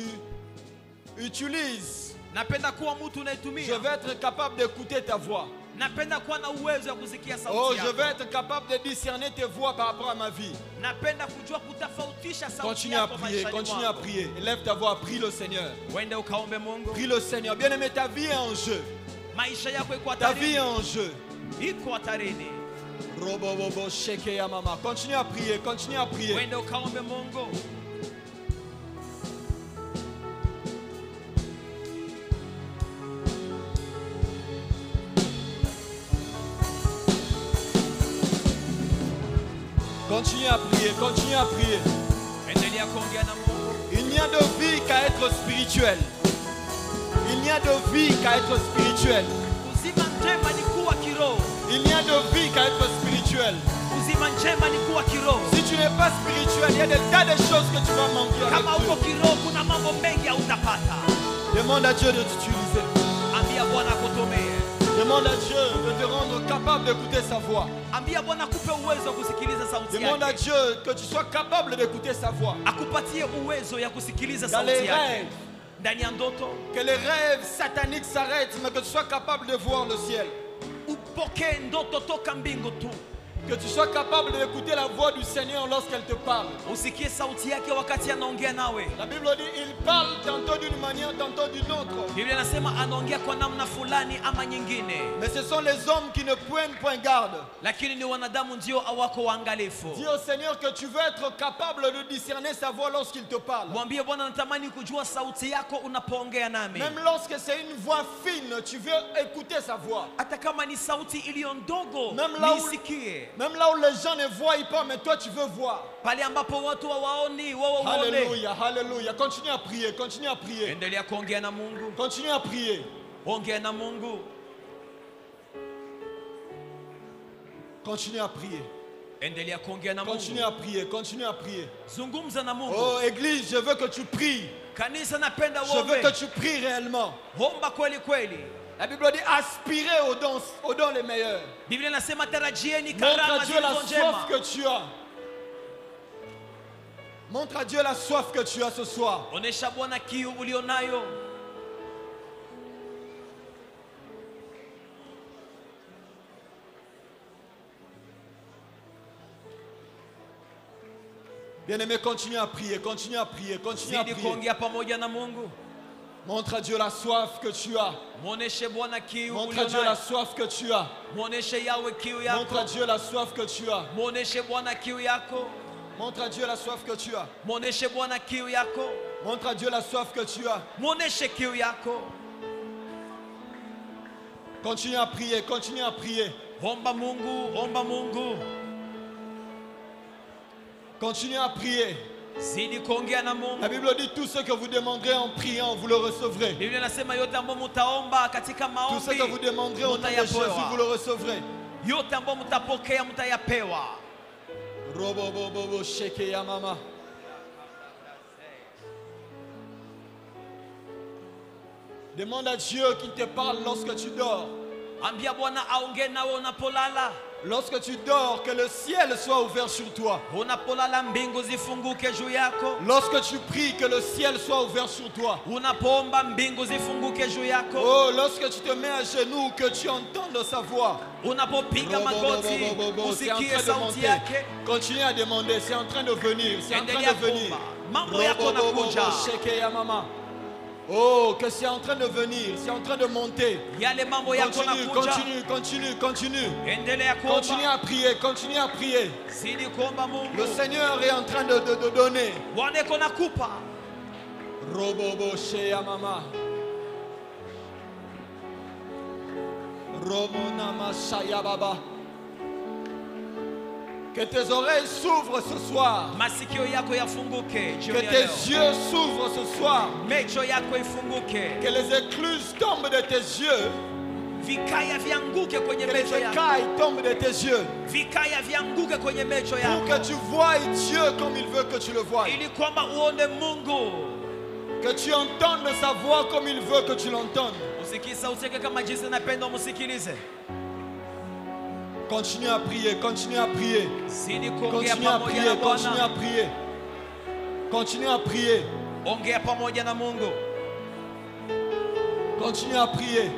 utilises. Napenda kuwa mtu Je unaitumia. veux être capable d'écouter ta voix. Napenda kuwa na uwezo wa kusikia sauti Oh, yako. je veux être capable de discerner tes voix par rapport à ma vie. Napenda kujua kutofautisha sauti Continue à yako prier, maishani continue à mwako. prier. Lève ta voix, prie le Seigneur. Wende ukaombe Mungu. Prie le Seigneur. Bien-aimé, ta vie est en jeu. Maisha yako iko Ta vie est hatarini. en jeu. Iko hatarini. Robobobo, sheke ya mama. Continue à prier, continue à prier. Wende ukaombe Mungu. Continue à prier, continue à prier. Endelea kuongea na Mungu. Il n'y a de vie qu'à être spirituel. Il n'y a de vie qu'à être spirituel. Uzima njema ni kuwa kiroho. Il n'y a de vie qu'à être spirituel. Uzima njema ni kuwa kiroho. Si tu n'es pas spirituel, il y a des tas de choses que tu vas manquer avec Kama uko Dieu. kiroho kuna mambo mengi hautapata. Demande à Dieu de t'utiliser. Ambia Bwana akutumie. Demande à Dieu de te rendre capable d'écouter sa voix. Ambia Bwana akupe uwezo wa kusikiliza sauti Demande à yake. Dieu que tu sois capable d'écouter sa voix. Akupatie uwezo ya kusikiliza Dans sauti les yake. rêves, Ndani ya ndoto que les rêves sataniques s'arrêtent, mais que tu sois capable de voir le ciel. upokee ndoto toka mbingu tu. Que tu sois capable d'écouter la voix du Seigneur lorsqu'elle te parle. Usikie sauti yake wakati anaongea nawe. La Bible dit, il parle tantôt d'une manière, tantôt d'une autre. Biblia inasema anaongea kwa namna fulani ama nyingine, Mais ce sont les hommes qui ne prennent point garde. lakini ni wanadamu ndio hawako waangalifu. Dis au Seigneur que tu veux être capable de discerner sa voix lorsqu'il te parle. Mwambie Bwana, natamani kujua sauti yako unapoongea nami, Même lorsque c'est une voix fine, tu veux écouter sa voix. hata kama ni sauti iliyo ndogo Même là où- nisikie. Même là où les gens ne voient pas, mais toi tu veux voir. Pale ambapo watu hawaoni, wewe uone. Alléluia, alléluia. Continue à prier, continue à prier. Endelea kuongea na Mungu, Continue à prier. ongea na Mungu, Continue à prier. endelea kuongea na Continue Mungu, à prier, continue à prier. zungumza na Mungu. Oh Église, je veux que tu pries. Kanisa, napenda Je veux uombe, que tu pries réellement. omba kweli kweli. La Bible dit aspirez aux dons les meilleurs. Biblia inasema tarajieni Montre à karama Dieu la zilizo soif njema. que tu as. Montre à Dieu la soif que tu as ce soir. Onesha Bwana kiu ulionayo. Bien-aimé, continue à prier, continue à prier, continue à Zidi prier. kuongea pamoja na Mungu. Montre à Dieu la soif que tu as. Muoneshe Bwana kiu Montre à Dieu la ulionayo. soif que tu as. Muoneshe Yawe kiu Montre à yako. Dieu la soif que tu as. Muoneshe Bwana kiu yako. Montre à Dieu la soif que tu as. Muoneshe Bwana kiu yako. Montre à Dieu la soif que tu as. Muoneshe kiu yako. Continue à prier, continue à prier. Omba Mungu, omba Mungu. Continue à prier. Zidi kuongea na La Mungu. Bible dit tout ce que vous demanderez en priant, vous le recevrez. Biblia inasema yote ambayo mtaomba katika Tout ce maombi que vous demanderez au nom de Jésus, vous mtayapewa. le recevrez. Yote ambayo mtapokea mtayapewa. Robobobobo sheke ya mama. Demande à Dieu qu'il te parle lorsque tu dors. Ambia Bwana aongee nawe unapolala. Lorsque tu dors, que le ciel soit ouvert sur toi. Unapolala mbingu zifunguke juu yako. Lorsque tu pries, que le ciel soit ouvert sur toi. Unapoomba mbingu zifunguke juu yako. Oh, lorsque tu te mets à genoux, que tu entendes sa voix. Unapopiga magoti C'est en usikie train de sauti monter. yake. Continue à demander, c'est en train de venir. C'est en train Endelea de venir. kuomba. Mambo yako nakuja. Sheke ya mama. Oh, que c'est en train de venir, c'est en train de monter. Yale mambo yako Continue, nakuja. continue, continue, continue. Endelea Continue kuomba. à prier, continue à prier. Zidi kuomba Le Mungu. Seigneur est en train de donner. Bwana iko nakupa. Robobo ya mama. Romonama shaya baba. Que tes oreilles s'ouvrent ce soir. Masikio yako yafunguke Que jioni ya tes leo. yeux s'ouvrent ce soir. Mecho yako ifunguke. Que les écluses tombent de tes yeux. Vikaya vianguke kwenye Que les mecho yako. écailles tombent de tes yeux. Vikaya vianguke kwenye mecho Pour que yako. tu voies Dieu comme il veut que tu le voies. Ili kwamba uone Mungu Que tu entendes sa voix comme il veut que tu l'entendes. Usikie sauti yake kama jinsi anapenda umsikilize. Continue à prier, continue à prier. Zidi kuongea Continue à pamoja na prier, continue à Bwana. prier. Continue à prier. Ongea pamoja na Mungu. Continue à prier.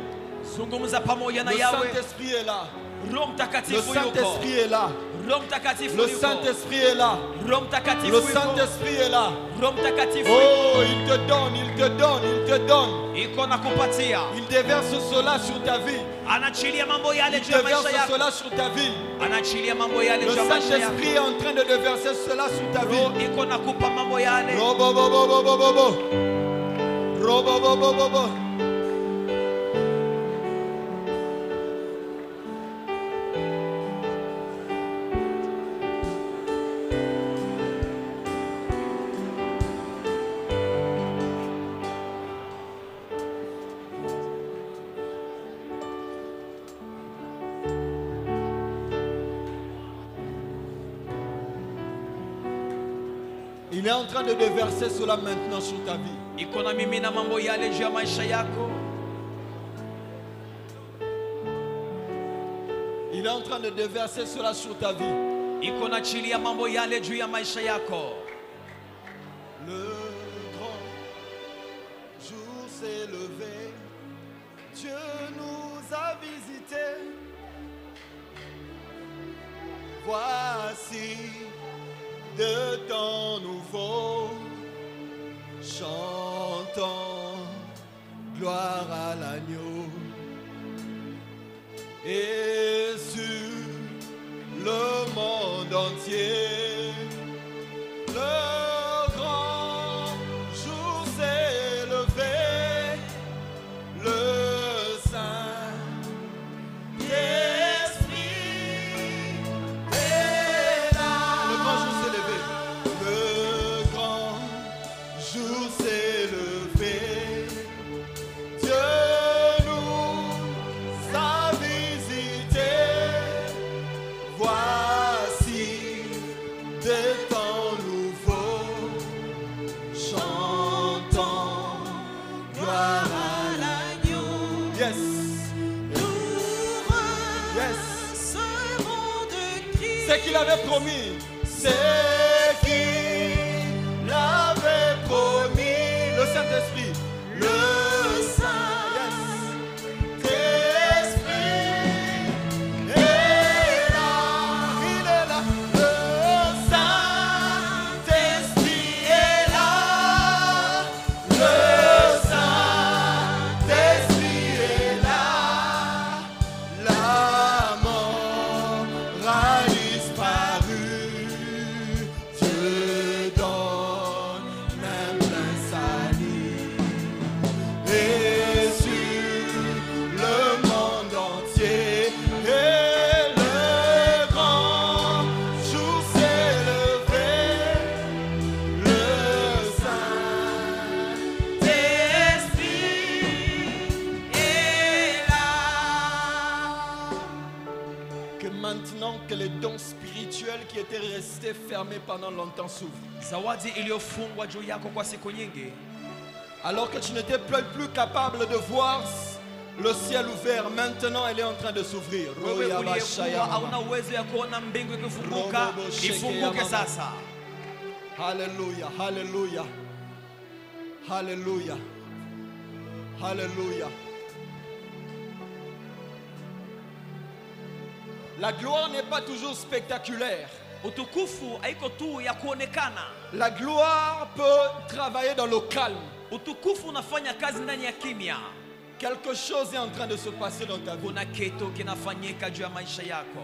Zungumza pamoja na Le Yahweh. Saint-Esprit est là. Roho Le Mtakatifu yuko. Saint-Esprit est là. Roho Mtakatifu Le yuko. Saint-Esprit est là. Roho Mtakatifu Le yuko. Saint-Esprit est là. Roho Mtakatifu yuko. Oh, il te donne, il te donne, il te donne. Iko na kupatia. Il déverse cela sur ta vie. Anachilia mambo yale Il juu ya déverse maisha yako. cela sur ta vie. Anachilia mambo yale Le juu ya maisha yako. Saint-Esprit est en train de déverser cela sur ta Roho vie. iko nakupa mambo yale. Robobobobobobo. Robobobobobo. Il est en train de déverser cela maintenant sur ta vie. Iko na mimi na mambo yale juu ya maisha yako. Il est en train de déverser cela sur ta vie. Iko na chilia mambo yale juu ya maisha yako. Le grand jour s'est levé. Dieu nous a visités. Voici de temps nouveau. Chantons gloire à l'agneau. Et sur le monde entier, le grand jour s'est levé, le Saint-Esprit est là. Le grand jour s'est levé, le grand jour s'est levé. Dieu nous a visités. Voici des temps nouveaux. Chantons gloire à l'agneau. Yes. Yes. C'est qu'il avait promis. C'est qu'il avait promis. Le Saint-Esprit. Le Saint-Esprit est là. Il est là. Le Saint-Esprit est là. Le Saint-Esprit est là. La mort a disparu. Dieu donne un plein salut. Et sur le monde entier, et le grand jour s'est levé. Le Saint-Esprit est là. Que maintenant que les dons spirituels qui étaient restés fermés pendant longtemps s'ouvrent. Zawadi iliyofungwa juu yako kwa siku nyingi. Alors que tu n'étais plus capable de voir le ciel ouvert, maintenant elle est en train de s'ouvrir. Wewe uliyekuwa hauna uwezo ya kuona mbingu ikifunguka, Robo sheke ifunguke ya mama. sasa. Alléluia, alléluia, alléluia, alléluia. La gloire n'est pas toujours spectaculaire. Utukufu haiko tu ya kuonekana. La gloire peut travailler dans le calme. Utukufu unafanya kazi ndani ya kimya. Quelque chose est en train de se passer dans ta vie. Kuna kitu kinafanyika juu ya maisha yako.